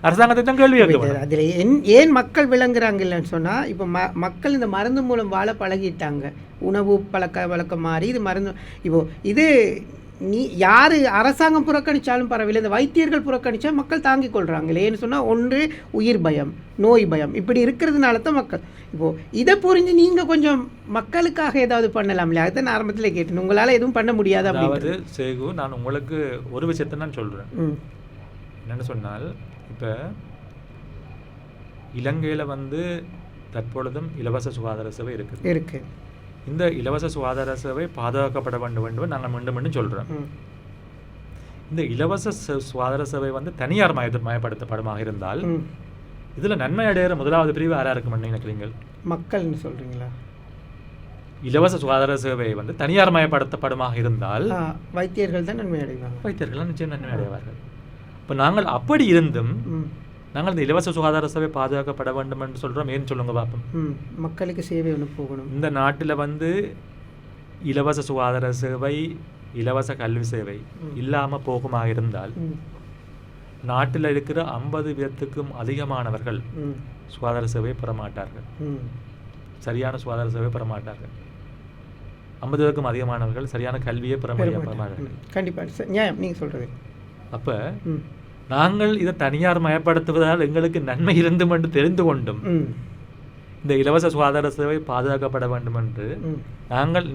அரசாங்கத்தை தான் கேள்வி கேட்க வேண்டும். அதில் ஏன் மக்கள் விளங்குறாங்க இல்லைன்னு சொன்னால், இப்போ மக்கள் இந்த மருந்து மூலம் வாழ பழகிட்டாங்க, உணவு வழக்கம் மாறி இது மருந்து. இது யார் அரசாங்கம் புறக்கணித்தாலும் பரவாயில்லை, இந்த வைத்தியர்கள் புறக்கணித்தா மக்கள் தாங்கிக் கொள்கிறாங்களே. ஏன்னு சொன்னால் ஒன்று உயிர் பயம், நோய் பயம், இப்படி இருக்கிறதுனால தான் மக்கள். இதை புரிஞ்சு நீங்கள் கொஞ்சம் மக்களுக்காக ஏதாவது பண்ணலாம் இல்லையா? அதை நான் ஆரம்பத்தில் கேட்டேன், உங்களால் எதுவும் பண்ண முடியாது அப்படின்னு. சேகு, நான் உங்களுக்கு ஒரு விஷயத்தை நான் சொல்கிறேன். என்னென்னு சொன்னால், இப்போ இலங்கையில் வந்து தற்பொழுதும் இலவச சுகாதார சேவை இருக்கு. இந்த இலவச சுகாதார சேவை பாதுகாக்கப்பட வேண்டும் நாங்கள் மீண்டும் சொல்கிறோம். இந்த இலவச சுகாதார சேவை வந்து தனியார் மயப்படுத்தப்படமாக இருந்தால் இதில் நன்மை அடைகிற முதலாவது பிரிவு யாராக இருக்குமென்னு நினைக்கிறீங்க? மக்கள்னு சொல்கிறீங்களா? இலவச சுகாதார சேவை வந்து தனியார் மயப்படுத்தப்படமாக இருந்தால் வைத்தியர்கள் தான் நன்மை அடைவாங்க. வைத்தியர்கள் நிச்சயம் நன்மை அடைவார்கள். இப்போ நாங்கள் அப்படி இருந்தும் நாங்கள் இந்த இலவச சுகாதார சேவை பாதுகாக்கப்பட வேண்டும் என்று சொல்கிறோம். ஏன்னு சொல்லுங்க பார்ப்போம். மக்களுக்கு சேவை ஒன்று போகணும். இந்த நாட்டில் வந்து இலவச சுகாதார சேவை, இலவச கல்வி சேவை இல்லாமல் போகுமாக இருந்தால் நாட்டில் இருக்கிற 50% அதிகமானவர்கள் சுகாதார சேவையை பெற மாட்டார்கள், சரியான சுகாதார சேவை பெற மாட்டார்கள். 50% அதிகமானவர்கள் சரியான கல்வியை பெற மாட்டார்கள். கண்டிப்பாக நியாயம் நீங்கள் சொல்கிறது. அப்போ நாங்கள் இதை தனியார் மயப்படுத்துவதால் எங்களுக்கு நன்மை இருந்தும் என்று தெரிந்து கொண்டும் இந்த இலவச சுகாதார சேவை பாதுகாக்கப்பட வேண்டும் என்று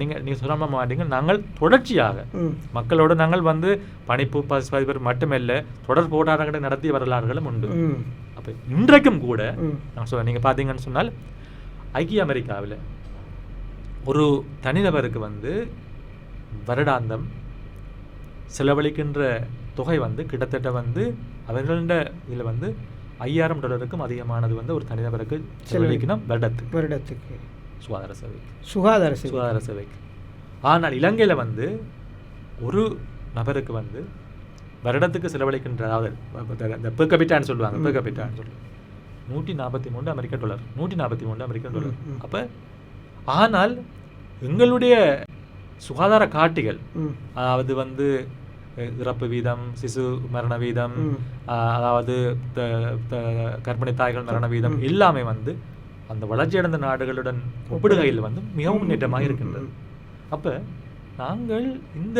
நீங்கள் சொல்ல மாட்டீங்க. நாங்கள் தொடர்ச்சியாக மக்களோடு நாங்கள் வந்து பணிப்பு பதிப்பர் மட்டுமல்ல தொடர் போராட்டங்களை நடத்திய வரலாறுகளும் உண்டு. அப்போ இன்றைக்கும் கூட நான் நீங்கள் பார்த்தீங்கன்னு சொன்னால் ஐக்கிய அமெரிக்காவில் ஒரு தனிநபருக்கு வந்து வருடாந்தம் செலவழிக்கின்ற தொகை வந்து கிட்டத்தட்ட வந்து அவர்கள இதில் வந்து $5000 அதிகமானது வந்து ஒரு தனிநபருக்கு செலவழிக்கணும் வருடத்துக்கு சுகாதார சேவைக்கு. ஆனால் இலங்கையில் வந்து ஒரு நபருக்கு வந்து வருடத்துக்கு செலவழிக்கின்ற, அதாவது இந்த பெர் கேபிட்டான்னு சொல்லுவாங்க, பெர் கேபிட்டான்னு சொல்லுவாங்க, $143 $143 அப்போ ஆனால் எங்களுடைய சுகாதார காட்டிகள், அதாவது வந்து இறப்பு வீதம், சிசு மரண வீதம், அதாவது கர்ப்பிணி தாய்கள் மரண வீதம் எல்லாமே வந்து அந்த வளர்ச்சியடைந்த நாடுகளுடன் ஒப்பிடுகையில் வந்து மிகவும் முன்னேற்றமாக இருக்கின்றது. அப்போ நாங்கள் இந்த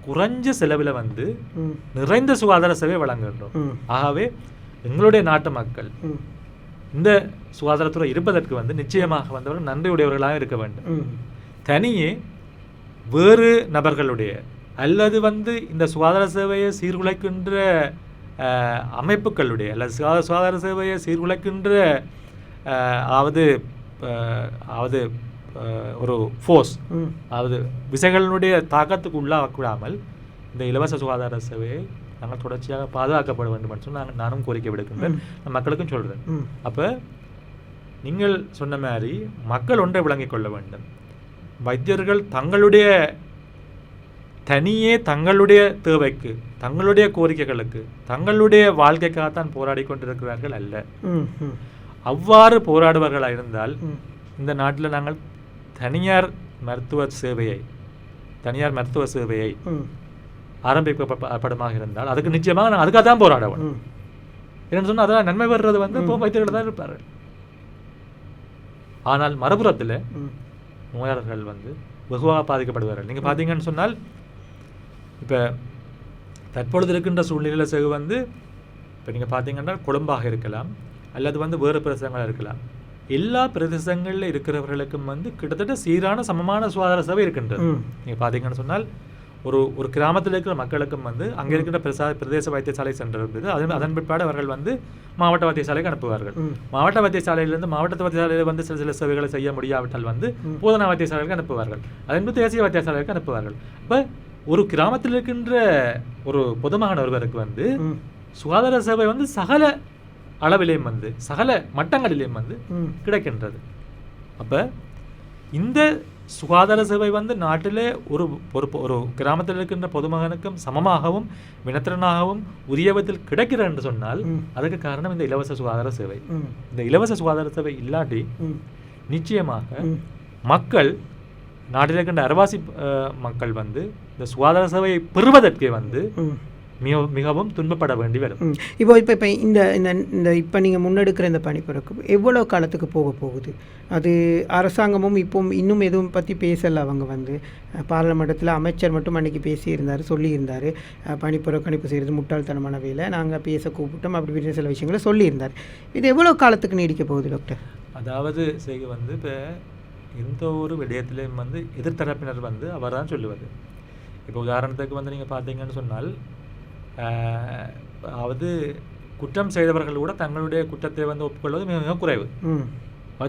குறைஞ்ச செலவில் வந்து நிறைந்த சுகாதார சேவை வழங்குகின்றோம். ஆகவே எங்களுடைய நாட்டு மக்கள் இந்த சுகாதாரத்துறை இருப்பதற்கு வந்து நிச்சயமாக வந்தவர்கள் நன்றியுடையவர்களாக இருக்க வேண்டும். தனியே வேறு நபர்களுடைய அல்லது வந்து இந்த சுகாதார சேவையை சீர்குலைக்கின்ற அமைப்புகளுடைய அல்லது சுகாதார சேவையை சீர்குலைக்கின்ற அதாவது ஒரு ஃபோர்ஸ், அதாவது விசைகளினுடைய தாக்கத்துக்கு உள்ளாகக்கூடாமல் இந்த இலவச சுகாதார சேவையை நாங்கள் தொடர்ச்சியாக பாதுகாக்கப்பட வேண்டும் என்று சொல்லி நானும் கோரிக்கை விடுக்கின்றேன், மக்களுக்கும் சொல்கிறேன். அப்போ நீங்கள் சொன்ன மாதிரி மக்கள் ஒன்றை விளங்கிக் கொள்ள வேண்டும். வைத்தியர்கள் தங்களுடைய தேவைக்கு, தங்களுடைய கோரிக்கைகளுக்கு, தங்களுடைய வாழ்க்கைக்காகத்தான் போராடி கொண்டிருக்கிறார்கள் அல்ல. அவ்வாறு போராடுவர்களாக இருந்தால் இந்த நாட்டில் நாங்கள் தனியார் மருத்துவ சேவையை ஆரம்பிக்கப்படமாக இருந்தால் அதுக்கு நிச்சயமாக நான் அதுக்காக தான் போராடுவேன். என்னன்னு சொன்னால் அதெல்லாம் நன்மை வர்றது வந்து இப்போ வைத்தியர்கள் தான் இருப்பார்கள். ஆனால் மறுபுறத்தில் நோயாளர்கள் வந்து வெகுவாக பாதிக்கப்படுவார்கள். நீங்கள் பார்த்தீங்கன்னு சொன்னால் இப்போ தற்பொழுது இருக்கின்ற சூழ்நிலையில் சேவை வந்து இப்போ நீங்கள் பார்த்தீங்கன்னா கொழும்பாக இருக்கலாம் அல்லது வந்து வேறு பிரதேசங்களாக இருக்கலாம். எல்லா பிரதேசங்களில் இருக்கிறவர்களுக்கும் வந்து கிட்டத்தட்ட சீரான சமமான சுகாதார சேவை இருக்கின்றது. நீங்கள் பார்த்தீங்கன்னு சொன்னால் ஒரு கிராமத்தில் இருக்கிற மக்களுக்கும் வந்து அங்கே இருக்கின்ற பிரதேச வைத்தியசாலை சென்றிருந்தது. அதன் பிற்பாடு அவர்கள் வந்து மாவட்ட வைத்தியசாலைக்கு அனுப்புவார்கள். மாவட்ட வைத்தியசாலையிலிருந்து மாவட்ட வைத்தியசாலையில் வந்து சில சேவைகளை செய்ய முடியாவிட்டால் வந்து போதனா வைத்தியசாலைக்கு அனுப்புவார்கள். அதன் தேசிய வைத்தியசாலைக்கு அனுப்புவார்கள். இப்போ ஒரு கிராமத்தில் இருக்கின்ற ஒரு பொதுமகன் ஒருவருக்கு வந்து சுகாதார சேவை வந்து சகல அளவிலேயும் வந்து சகல மட்டங்களிலேயும் வந்து கிடைக்கின்றது. அப்போ இந்த சுகாதார சேவை வந்து நாட்டிலே ஒரு கிராமத்தில் இருக்கின்ற பொதுமகனுக்கும் சமமாகவும் வினத்திறனாகவும் உரிய விதத்தில் கிடைக்கிறது என்று சொன்னால் அதுக்கு காரணம் இந்த இலவச சுகாதார சேவை. இந்த இலவச சுகாதார சேவை இல்லாட்டி நிச்சயமாக மக்கள், நாட்டில் இருக்கின்ற அரவாசி மக்கள் வந்து இந்த சுகாதார சேவையை பெறுவதற்கே வந்து மிகவும் துன்பப்பட வேண்டி வரும். இப்போ இப்போ நீங்கள் முன்னெடுக்கிற இந்த பணிப்புறக்கு எவ்வளோ காலத்துக்கு போகுது? அது அரசாங்கமும் இப்போ இன்னும் எதுவும் பற்றி பேசலை. அவங்க வந்து பாராளுமன்றத்தில் அமைச்சர் மட்டும் அன்றைக்கி பேசியிருந்தார், சொல்லியிருந்தார் பணிப்புறக்கணிப்பு செய்கிறது முட்டாள்தனமான வேலை, நாங்கள் பேச கூப்பிட்டோம் அப்படி இப்படி சில விஷயங்களை சொல்லியிருந்தார். இது எவ்வளோ காலத்துக்கு நீடிக்க போகுது டாக்டர்? அதாவது வந்து இப்போ எந்த ஒரு விடயத்திலையும் வந்து எதிர்த்தரப்பினர் வந்து அவர் தான் சொல்லுவது. இப்போ உதாரணத்துக்கு வந்து நீங்கள் பார்த்தீங்கன்னு சொன்னால் அதாவது குற்றம் செய்தவர்கள் கூட தங்களுடைய குற்றத்தை வந்து ஒப்புக்கொள்வது மிக மிக குறைவு.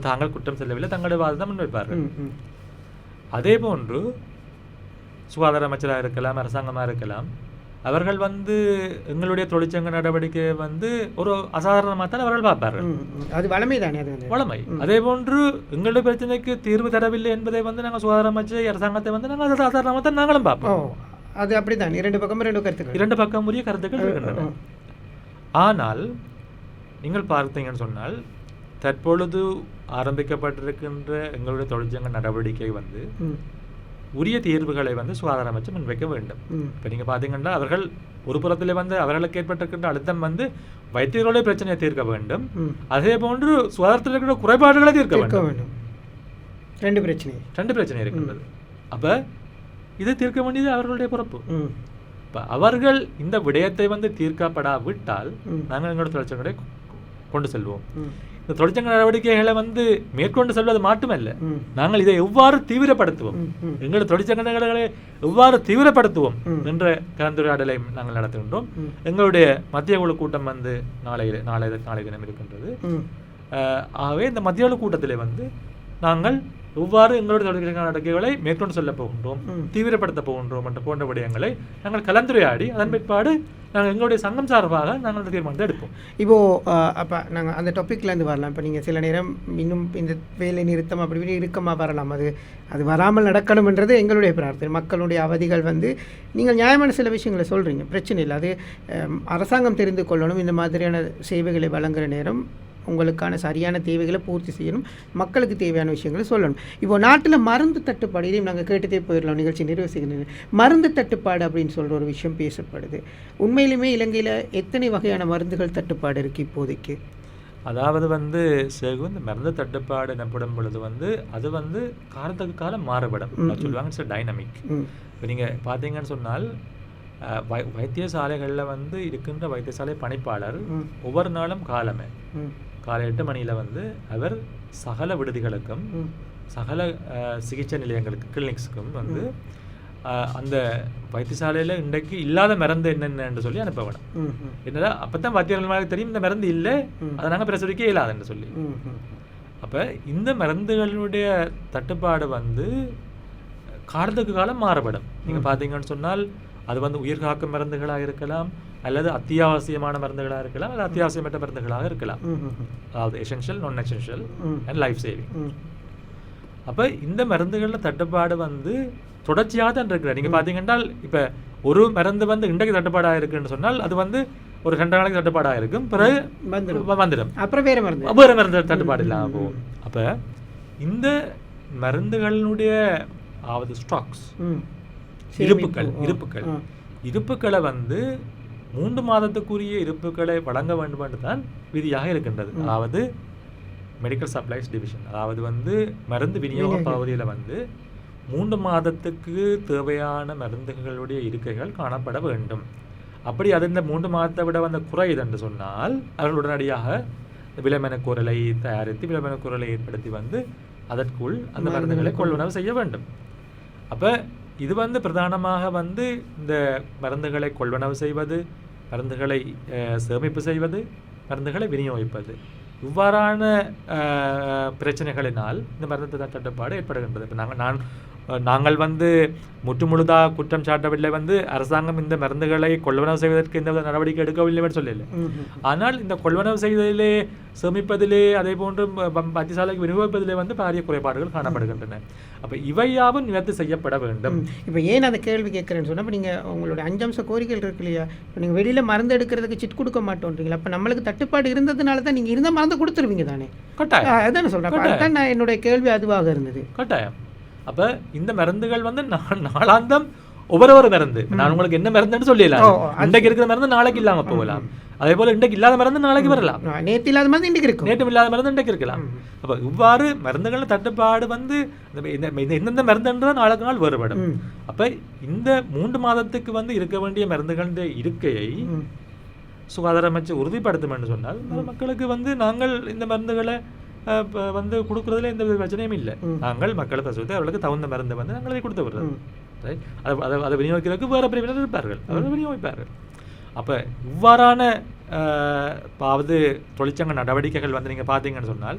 தாங்கள் குற்றம் செய்யவில்லை, தங்களுடைய வாதம் முன்வைப்பார்கள். அதே போன்று சுகாதார அமைச்சராக இருக்கலாம், அரசாங்கமாக இருக்கலாம், அவர்கள் வந்து எங்களுடைய தொழிற்சங்க நடவடிக்கை வந்து ஒரு அசாதாரணமாக தான் அவர்கள் பார்ப்பார்கள். அது வளமை தானே, அது வளமை. அதே போன்று எங்களுடைய பிரச்சனைக்கு தீர்வு தரவில்லை என்பதை வந்து நாங்கள் சுகாதார அமைச்சர் அரசாங்கத்தை வந்து நாங்கள் சாதாரணமாக தான் நாங்களும் பார்ப்போம். அது அப்படித்தான், இரண்டு பக்கம் உரிய கருத்துக்கள் இருக்கின்றன. ஆனால் நீங்கள் பார்த்தீங்கன்னு சொன்னால் தற்பொழுது ஆரம்பிக்கப்பட்டிருக்கின்ற எங்களுடைய தொழிற்சங்க நடவடிக்கை வந்து உரிய தீர்வுகளை வந்து சுகாதார அமைச்சர் முன்வைக்க வேண்டும். இப்போ நீங்கள் பார்த்தீங்கன்னா அவர்கள் ஒரு புறத்தில் வந்து அவர்களுக்கு ஏற்பட்டிருக்கின்ற அழுத்தம் வந்து வைத்தியர்களுடைய பிரச்சனையை தீர்க்க வேண்டும், அதே போன்று சுகாதாரத்தில் இருக்கிற குறைபாடுகளை தீர்க்க வேண்டும். ரெண்டு பிரச்சனை இருக்கின்றது. அப்போ இதை தீர்க்க வேண்டியது அவர்களுடைய பொறுப்பு. இப்போ அவர்கள் இந்த விடயத்தை வந்து தீர்க்கப்படாவிட்டால் நாங்கள் எங்களோட தொழிற்சங்கங்களை கொண்டு செல்வோம். இந்த தொழிற்சங்க நடவடிக்கைகளை வந்து மேற்கொண்டு செல்வது மட்டுமல்ல, நாங்கள் இதை எவ்வாறு தீவிரப்படுத்துவோம், எங்களோட தொழிற்சங்கங்களை எவ்வாறு தீவிரப்படுத்துவோம் என்ற கலந்துரையாடலை நாங்கள் நடத்துகின்றோம். எங்களுடைய மத்திய குழு கூட்டம் வந்து நாளை தினம் இருக்கின்றது. ஆகவே இந்த மத்திய குழு கூட்டத்திலே வந்து நாங்கள் எவ்வாறு எங்களுடைய தொழிற்சங்க நடவடிக்கைகளை மேற்கொண்டு செல்ல போகின்றோம், தீவிரப்படுத்த போகின்றோம் என்ற போன்ற விடயங்களை நாங்கள் கலந்துரையாடி அதன் பிற்பாடு நாங்கள் எங்களுடைய சங்கம் சார்பாக நாங்கள் அந்த தீர்மானத்தை எடுப்போம். இப்போது அப்போ நாங்கள் அந்த டாப்பிக்லேருந்து வரலாம். இப்போ நீங்கள் சில நேரம் இன்னும் இந்த வேலை நிறுத்தம் அப்படி இப்படி இறுக்கமாக வரலாம். அது வராமல் நடக்கணும்ன்றது எங்களுடைய பிரார்த்தனை. மக்களுடைய அவதிகள் வந்து நீங்கள் நியாயமான சில விஷயங்களை சொல்கிறீங்க, பிரச்சனை இல்லை. அது அரசாங்கம் தெரிந்து கொள்ளணும். இந்த மாதிரியான சேவைகளை வழங்குகிற நேரம் உங்களுக்கான சரியான தேவைகளை பூர்த்தி செய்யணும், மக்களுக்கு தேவையான விஷயங்களை சொல்லணும். இப்போது நாட்டில் மருந்து தட்டுப்பாடு, இதையும் நாங்கள் கேட்டுகிட்டே போயிடலாம் நிகழ்ச்சி நிறைவு செய்கிறேன். மருந்து தட்டுப்பாடு அப்படின்னு சொல்கிற ஒரு விஷயம் பேசப்படுது. உண்மையிலுமே இலங்கையில் எத்தனை வகையான மருந்துகள் தட்டுப்பாடு இருக்குது இப்போதைக்கு? அதாவது வந்து இந்த மருந்து தட்டுப்பாடு எனப்படும் பொழுது வந்து அது வந்து காலத்துக்கு காலம் மாறுபடும் சொல்லுவாங்க. It's dynamic. இப்போ நீங்கள் பார்த்தீங்கன்னு சொன்னால் வைத்தியசாலைகளில் வந்து இருக்கின்ற வைத்தியசாலை பணிப்பாளர் ஒவ்வொரு நாளும் காலை 8 மணியில் வந்து அவர் சகல விடுதிகளுக்கும் சகல சிகிச்சை நிலையங்களுக்கு கிளினிக்ஸுக்கும் வந்து அந்த வைத்தியசாலையில் இன்றைக்கு இல்லாத மருந்து என்னென்னு சொல்லி அனுப்ப வேணும். என்னடா அப்போ தான் வைத்தியர்களுக்கு தெரியும் இந்த மருந்து இல்லை, அதை நாங்கள் பிரசுரிக்க இயலாதுன்னு சொல்லி. அப்போ இந்த மருந்துகளுடைய தட்டுப்பாடு வந்து காலத்துக்கு காலம் மாறுபடும். நீங்கள் பார்த்தீங்கன்னு சொன்னால் அது வந்து உயிர் காக்கும் மருந்துகளாக இருக்கலாம், அல்லது அத்தியாவசியமான மருந்துகளாக இருக்கலாம், அல்லது அத்தியாவசியமற்ற மருந்துகளாக இருக்கலாம். அதாவது எசென்ஷியல், நான் எசென்ஷியல் அண்ட் லைஃப் சேவிங். அப்போ இந்த மருந்துகளில் தட்டுப்பாடு வந்து தொடர்ச்சியாக தான் இருக்கிறார். நீங்கள் பார்த்தீங்கன்னா இப்போ ஒரு மருந்து வந்து இன்றைக்கு தட்டுப்பாடாக இருக்குன்னு சொன்னால் அது வந்து ஒரு 2 நாளைக்கு தட்டுப்பாடாக இருக்கும், பிறகு வந்துடும், அப்புறம் வேறு மருந்து தட்டுப்பாடு இல்லாமல் போகும். அப்போ இந்த மருந்துகளினுடைய ஸ்டாக்ஸ் இருப்புக்களை வந்து 3 மாதத்துக்குரிய இருப்புக்களை வழங்க வேண்டும் என்று தான் விதியாக இருக்கின்றது. அதாவது மெடிக்கல் சப்ளைஸ் டிவிஷன், அதாவது வந்து மருந்து விநியோக பகுதியில் வந்து 3 மாதத்துக்கு தேவையான மருந்துகளுடைய இருக்கைகள் காணப்பட வேண்டும். அப்படி அது இந்த 3 மாதத்தை விட வந்து குறையுது என்று சொன்னால் அவர்கள் உடனடியாக விலைமனக்குரலை தயாரித்து விலைமனக்குரலை ஏற்படுத்தி வந்து அதற்குள் அந்த மருந்துகளை கொள்வனவு செய்ய வேண்டும். அப்போ இது வந்து பிரதானமாக வந்து இந்த மருந்துகளை கொள்வனவு செய்வது, மருந்துகளை சேமிப்பு செய்வது, மருந்துகளை விநியோகிப்பது, இவ்வாறான பிரச்சனைகளினால் இந்த மருந்து தட்டுப்பாடு ஏற்படுகின்றது. இப்போ நாங்கள் வந்து முற்றுமுழுதாக குற்றம் சாட்டவில்லை, வந்து அரசாங்கம் இந்த மருந்துகளை கொள்வனவு செய்வதற்கு எந்த நடவடிக்கை எடுக்கவில்லை சொல்லலை. ஆனால் இந்த கொள்வனவு செய்வதிலே, சேமிப்பதிலே, அதே போன்று வைத்தியசாலைக்கு விநியோகிப்பதிலே வந்து பாரிய குறைபாடுகள் காணப்படுகின்றன. அப்போ இவையாவும் நிவர்த்தி செய்யப்பட வேண்டும். இப்போ ஏன் அந்த கேள்வி கேட்குறேன்னு சொன்னால், இப்போ நீங்கள் உங்களுடைய 5 அம்ச கோரிக்கைகள் இருக்கு இல்லையா, இப்போ நீங்கள் வெளியில் மருந்து எடுக்கிறதுக்கு சிட் கொடுக்க மாட்டோன்றீங்களா? அப்போ நம்மளுக்கு தட்டுப்பாடு இருந்ததுனால தான் நீங்கள் இருந்த மருந்து கொடுத்துருவீங்க தானே? கட்டாயம். அதான் சொல்கிறேன். அதுதான் நான் என்னுடைய கேள்வி அதுவாக இருந்தது. கட்டாயம். அப்போ இந்த மருந்துகள் வந்து நாளாந்தம் ஒவ்வொரு மருந்து, நான் உங்களுக்கு என்ன மருந்துன்னு சொல்லிடலாம். இன்றைக்கு இருக்கிற மருந்து நாளைக்கு இல்லாமல் போகலாம், அதே போல் இன்றைக்கு இல்லாத மருந்து நாளைக்கு வரலாம், நேற்று இல்லாத மருந்து இன்றைக்கு இருக்கும், நேற்று இல்லாத மருந்து இன்றைக்கு இருக்கலாம். அப்போ இவ்வாறு மருந்துகள் தட்டுப்பாடு வந்து எந்தெந்த மருந்துன்ற நாளுக்கு நாள் வேறுபடும். அப்போ இந்த 3 மாதத்துக்கு வந்து இருக்க வேண்டிய மருந்துகளுடைய இருக்கையை சுகாதார அமைச்சு உறுதிப்படுத்தும் என்று சொன்னால் மக்களுக்கு வந்து நாங்கள் இந்த மருந்துகளை வந்து கொடுக்குறதுல எந்த பிரச்சனையும் இல்லை. நாங்கள் மக்களை பசுவதை அவர்களுக்கு தகுந்த மருந்து வந்து நாங்கள் அதை கொடுத்து விடுறது. அதை விநியோகிக்கிறதுக்கு வேறு பிரிவினர் இருப்பார்கள், அவர்கள் விநியோகிப்பார்கள். அப்போ இவ்வாறான தொழிற்சங்க நடவடிக்கைகள் வந்து நீங்கள் பார்த்தீங்கன்னு சொன்னால்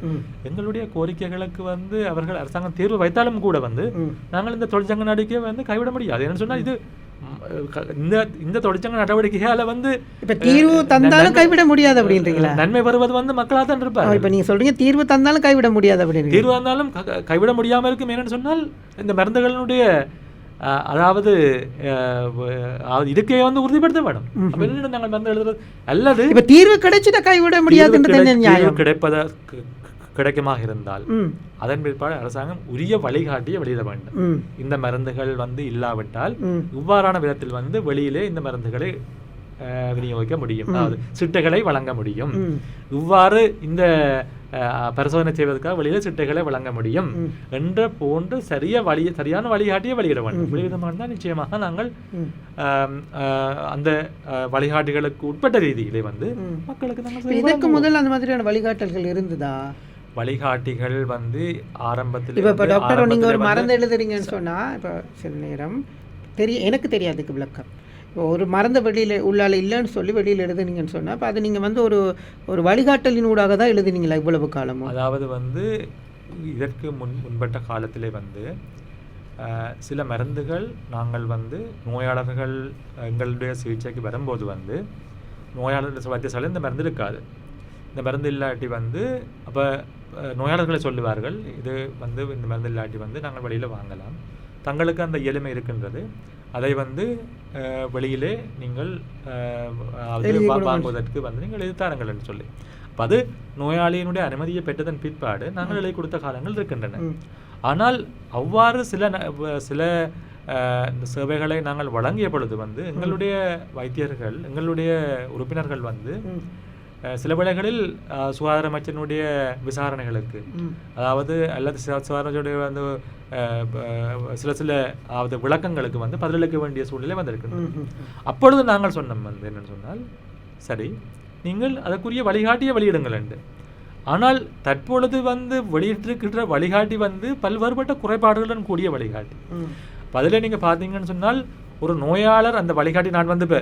எங்களுடைய கோரிக்கைகளுக்கு வந்து அவர்கள் அரசாங்கம் தீர்வு வைத்தாலும் கூட வந்து நாங்கள் இந்த தொழிற்சங்க நடவடிக்கையை வந்து கைவிட முடியாது. என்னன்னு சொன்னால் இது இந்த தொழிற்சங்க நடவடிக்கையால வந்து இப்ப தீர்வு தந்தாலும் கைவிட முடியாது அப்படின்றீங்களா? நன்மை வருவது வந்து மக்களாக தான் இருப்பாங்க. இப்ப நீங்க சொல்றீங்க தீர்வு தந்தாலும் கைவிட முடியாது அப்படின்னு. தீர்வு தந்தாலும் கைவிட முடியாம இருக்கும். என்னன்னு சொன்னால் இந்த மருந்துகளுடைய அதாவது இருக்கையை வந்து உறுதிப்படுத்த வேணும். அப்ப என்ன நாங்கள் மருந்து எழுதுறது அல்லது இப்ப தீர்வு கிடைச்சிட்டா கைவிட முடியாது கிடைக்குமாக இருந்தால் அதன் பிற்பாடு அரசாங்கம் உரிய வழிகாட்டியை வெளியிட வேண்டும். இந்த மருந்துகள் வந்து இல்லாவிட்டால் இவ்வாறான விதத்தில் வந்து வெளியிலே இந்த மருந்துகளை விநியோகிக்க முடியும், அதாவது சிட்டைகளை வழங்க முடியும். இவ்வாறு இந்த பரிசோதனை செய்வதற்காக வெளியில் சிட்டைகளை வழங்க முடியும் என்ற போன்று சரியான வழிகாட்டியை வெளியிட வேண்டும். வெளியிடமானால் நிச்சயமாக நாங்கள் அந்த வழிகாட்டிகளுக்கு உட்பட்ட ரீதியிலே வந்து மக்களுக்கு நாங்கள் இதற்கு முதல் அந்த மாதிரியான வழிகாட்டல்கள் இருந்ததா? வழிகாட்டிகள் வந்து ஆரம்பத்தில் இப்போ டாக்டர் நீங்கள் ஒரு மருந்து எழுதுறீங்கன்னு சொன்னால் இப்போ சில நேரம் எனக்கு தெரியாதுக்கு விளக்கம். இப்போ ஒரு மருந்து வெளியில் உள்ளால் இல்லைன்னு சொல்லி வெளியில் எழுதுனீங்கன்னு சொன்னால் இப்போ அது நீங்கள் வந்து ஒரு வழிகாட்டலினூடாக தான் எழுதுனீங்களா இவ்வளவு காலமும்? அதாவது வந்து இதற்கு முன்பட்ட காலத்திலே வந்து சில மருந்துகள் நாங்கள் வந்து நோயாளர்கள் எங்களுடைய சிகிச்சைக்கு வரும்போது வந்து நோயாளர் வைத்தியசாலை இந்த மருந்து இருக்காது. இந்த மருந்து இல்லாட்டி வந்து அப்போ நோயாளர்களை சொல்லுவார்கள், இது வந்து இந்த மருந்து இல்லாட்டி வந்து நாங்கள் வெளியில் வாங்கலாம், தங்களுக்கு அந்த இயலுமை இருக்கின்றது, அதை வந்து வெளியிலே நீங்கள் வாங்குவதற்கு வந்து நீங்கள் எழுத்தாருங்கள் என்று சொல்லி. அப்போ அது நோயாளியினுடைய அனுமதியை பெற்றதன் பிற்பாடு நாங்கள் எழுதி கொடுத்த காலங்கள் இருக்கின்றன. ஆனால் அவ்வாறு சில சேவைகளை நாங்கள் வழங்கிய பொழுது வந்து எங்களுடைய வைத்தியர்கள், எங்களுடைய உறுப்பினர்கள் வந்து சில வேளைகளில் சுகாதார அமைச்சனுடைய விசாரணைகளுக்கு, அதாவது அல்லது சுகாதாரத்துடைய வந்து சில அதாவது விளக்கங்களுக்கு வந்து பதிலளிக்க வேண்டிய சூழ்நிலை வந்திருக்கு. அப்பொழுது நாங்கள் சொன்னோம் வந்து என்னன்னு சொன்னால், சரி நீங்கள் அதற்குரிய வழிகாட்டியை வெளியிடுங்கள் என்று. ஆனால் தற்பொழுது வந்து வெளியிட்டிருக்கின்ற வழிகாட்டி வந்து பல்வேறுபட்ட குறைபாடுகளுடன் கூடிய வழிகாட்டி. அதில் நீங்கள் பார்த்தீங்கன்னு சொன்னால் ஒரு நோயாளர் அந்த வழிகாட்டி நான் வந்து இப்போ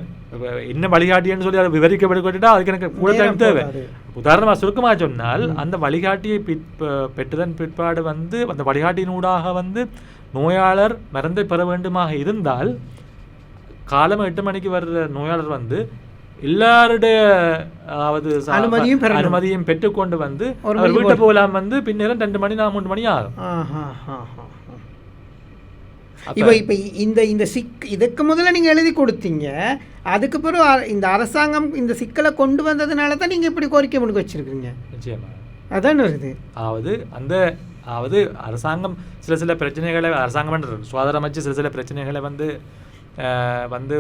என்ன வழிகாட்டின்னு சொல்லி அதை விவரிக்கப்பட்டுட்டா அதுக்கு எனக்கு கூட டைம் தேவை. உதாரணமாக சுருக்கமாக சொன்னால் அந்த வழிகாட்டியை பெற்றதன் பிற்பாடு வந்து அந்த வழிகாட்டியினூடாக வந்து நோயாளர் மருந்தை பெற வேண்டுமாக இருந்தால் காலம் 8 மணிக்கு வர்ற நோயாளர் வந்து எல்லாருடைய அதாவது அனுமதியும் பெற்றுக்கொண்டு வந்து அவர் வீட்டை போகலாம் வந்து பின்னேரம் 2 மணி 3 மணி ஆகும். இப்போ இந்த இதுக்கு முதல்ல நீங்கள் எழுதி கொடுத்தீங்க, அதுக்கு பிறகு இந்த அரசாங்கம் இந்த சிக்கலை கொண்டு வந்ததுனால தான் நீங்கள் இப்படி கோரிக்கை முன்னுக்கு வச்சுருக்கீங்க. நிச்சயமாக அதான் வருது. அதாவது அரசாங்கம் சில பிரச்சனைகளை சுகாதார அமைச்சு சில பிரச்சனைகளை வந்து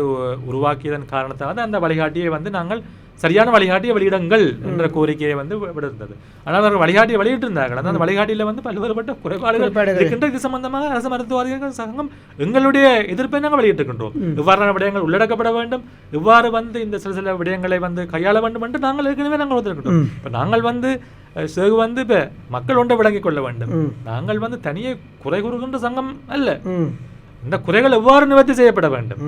உருவாக்கியதன் காரணத்தாக வந்து அந்த வழிகாட்டியை வந்து நாங்கள் சரியான வழிகாட்டியை வெளியிடுங்கள் என்ற கோரிக்கையை வந்து விடுத்தது. ஆனால் அவர்கள் வழிகாட்டியை வெளியிட்டிருந்தார்கள். அந்த வழிகாட்டியில் வந்து பல்வேறுபட்ட குறைபாடுகள் இருக்கின்ற இது சம்பந்தமாக அரசு மருத்துவ சங்கம் எங்களுடைய எதிர்ப்பை நாங்கள் வெளியிட்டிருக்கின்றோம். இவ்வாறான விடயங்கள் உள்ளடக்கப்பட வேண்டும், இவ்வாறு வந்து இந்த சில விடயங்களை வந்து கையாள வேண்டும் என்று நாங்கள் ஏற்கனவே நாங்கள் ஒத்துக்கின்றோம். இப்போ நாங்கள் வந்து வந்து இப்போ மக்கள் ஒன்றை விளங்கிக் கொள்ள வேண்டும். நாங்கள் வந்து தனியே குறை கூறுகின்ற சங்கம் அல்ல. இந்த குறைகள் எவ்வாறு நிவர்த்தி செய்யப்பட வேண்டும்,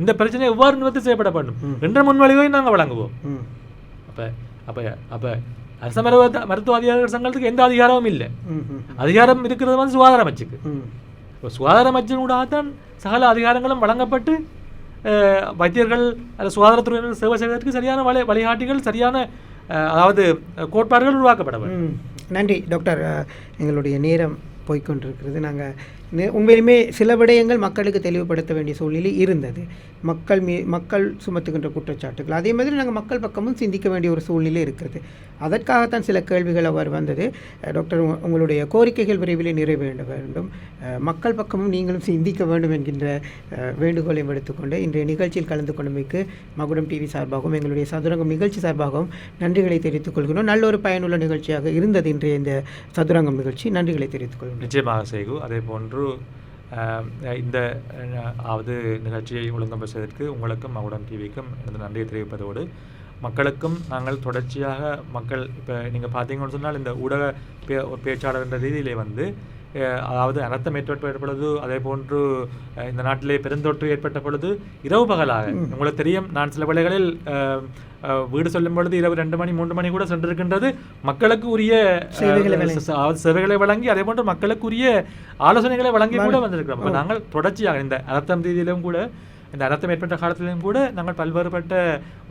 இந்த பிரச்சனை எவ்வாறு நிவர்த்தி செய்யப்பட வேண்டும் என்ற முன்வழிவை நாங்கள் வழங்குவோம். அப்ப அரச மருத்துவ அதிகாரிகள் சங்கத்துக்கு எந்த அதிகாரமும் இல்லை. அதிகாரம் இருக்கிறது வந்து சுகாதார அமைச்சுக்கு. இப்போ சுகாதார அமைச்சினூடாகத்தான் சகல அதிகாரங்களும் வழங்கப்பட்டு வைத்தியர்கள் அல்லது சுகாதாரத்துறையினர் சேவை செய்வதற்கு சரியான வழிகாட்டிகள், சரியான அதாவது கோட்பாடுகள் உருவாக்கப்பட வேண்டும். நன்றி டாக்டர். எங்களுடைய நேரம் போய்கொண்டிருக்கிறது. நாங்கள் உண்மையிலுமே சில விடயங்கள் மக்களுக்கு தெளிவுபடுத்த வேண்டிய சூழ்நிலை இருந்தது. மக்கள் சுமத்துகின்ற குற்றச்சாட்டுகள், அதே மாதிரி நாங்கள் மக்கள் பக்கமும் சிந்திக்க வேண்டிய ஒரு சூழ்நிலை இருக்கிறது. அதற்காகத்தான் சில கேள்விகள் அவர் வந்தது. டாக்டர், உங்களுடைய கோரிக்கைகள் விரைவில் நிறைவேற வேண்டும், மக்கள் பக்கமும் நீங்களும் சிந்திக்க வேண்டும் என்கின்ற வேண்டுகோளையும் எடுத்துக்கொண்டு இன்றைய நிகழ்ச்சியில் கலந்து கொண்டமைக்கு மகுடம் டிவி சார்பாகவும் எங்களுடைய சதுரங்கம் நிகழ்ச்சி சார்பாகவும் நன்றிகளை தெரிவித்துக் கொள்கிறோம். நல்ல ஒரு பயனுள்ள நிகழ்ச்சியாக இருந்தது இன்றைய இந்த சதுரங்கம் நிகழ்ச்சி. நன்றிகளை தெரிவித்துக் கொள்கிறோம். நிச்சயமாக செய்கு. அதே போன்று இந்த நிகழ்ச்சியை ஒழுங்கம் செய்வதற்கு உங்களுக்கும் மகுடம் டிவிக்கும் எனது நன்றியை தெரிவிப்பதோடு மக்களுக்கும் நாங்கள் தொடர்ச்சியாக இப்போ நீங்கள் பார்த்தீங்கன்னு சொன்னால் இந்த ஊடக பேச்சாளர் என்ற ரீதியிலே வந்து அதாவது அனர்த்தம் ஏற்பட்ட பொழுது, அதே போன்று இந்த நாட்டிலே பெருந்தொற்று ஏற்பட்ட பொழுது இரவு பகலாக உங்களுக்கு தெரியும், நான் சில வேளைகளில் வீடு சொல்லும் பொழுது இரவு 2 மணி 3 மணி கூட சென்றிருக்கின்றது. மக்களுக்கு உரிய சேவைகளை வழங்கி, அதே போன்று மக்களுக்கு உரிய ஆலோசனைகளை வழங்கி கூட வந்திருக்கிறோம். இப்போ நாங்கள் தொடர்ச்சியாக இந்த அனர்த்தம் ரீதியிலும் கூட, இந்த அனர்த்தம் ஏற்பட்ட காலத்திலும் கூட நாங்கள் பல்வேறுபட்ட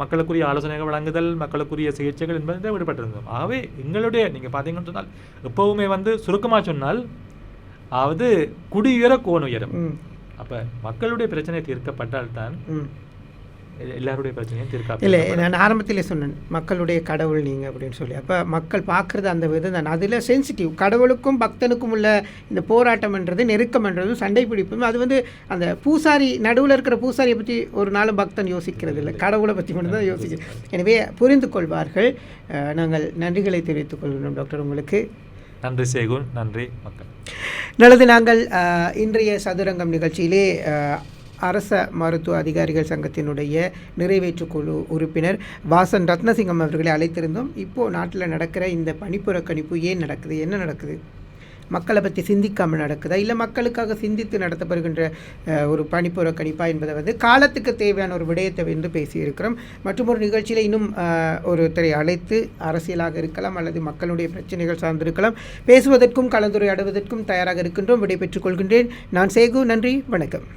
மக்களுக்குரிய ஆலோசனைகள் வழங்குதல், மக்களுக்குரிய சிகிச்சைகள் என்பதை விடுபட்டிருந்தோம். ஆகவே எங்களுடைய நீங்கள் பார்த்தீங்கன்னு சொன்னால் எப்போவுமே வந்து சுருக்கமாக சொன்னால் குடியுயர கோன் உயரம். அப்போ மக்களுடைய பிரச்சனை தீர்க்கப்பட்டால்தான் எல்லாருடைய பிரச்சனையும் தீர்க்க. இல்லை, நான் ஆரம்பத்திலே சொன்னேன் மக்களுடைய கடவுள் நீங்கள் அப்படின்னு சொல்லி. அப்போ மக்கள் பார்க்குறது அந்த விதம் தான். அதில் சென்சிட்டிவ். கடவுளுக்கும் பக்தனுக்கும் உள்ள இந்த போராட்டம்ன்றது, நெருக்கம்ன்றதும், சண்டை பிடிப்பும், அது வந்து அந்த பூசாரி நடுவில் இருக்கிற பூசாரியை பற்றி ஒரு நாளும் பக்தன் யோசிக்கிறது இல்லை, கடவுளை பற்றி மட்டும் தான் யோசிக்கிறது. எனவே புரிந்து கொள்வார்கள். நாங்கள் நன்றிகளை தெரிவித்துக் கொள்கிறோம் டாக்டர் உங்களுக்கு. நன்றி சேகுன், நன்றி மக்கள். நல்லது. நாங்கள் இன்றைய சதுரங்கம் நிகழ்ச்சியிலே அரச மருத்துவ அதிகாரிகள் சங்கத்தினுடைய நிறைவேற்றுக்குழு உறுப்பினர் வாசன் ரத்னசிங்கம் அவர்களை அழைத்திருந்தோம். இப்போது நாட்டில் நடக்கிற இந்த பணிப்புறக்கணிப்பு ஏன் நடக்குது, என்ன நடக்குது, மக்களை பற்றி சிந்திக்காமல் நடக்குதா, இல்லை மக்களுக்காக சிந்தித்து நடத்தப்படுகின்ற ஒரு பணிப்புறக்கணிப்பா என்பதை வந்து காலத்துக்கு தேவையான ஒரு விடயத்தை வந்து பேசியிருக்கிறோம். மற்றும் ஒரு நிகழ்ச்சியில் இன்னும் ஒருத்தரை அழைத்து அரசியலாக இருக்கலாம் அல்லது மக்களுடைய பிரச்சனைகள் சார்ந்திருக்கலாம் பேசுவதற்கும் கலந்துரையாடுவதற்கும் தயாராக இருக்கின்றோம். விடைபெற்றுக் கொள்கின்றேன். நான் சேகு. நன்றி, வணக்கம்.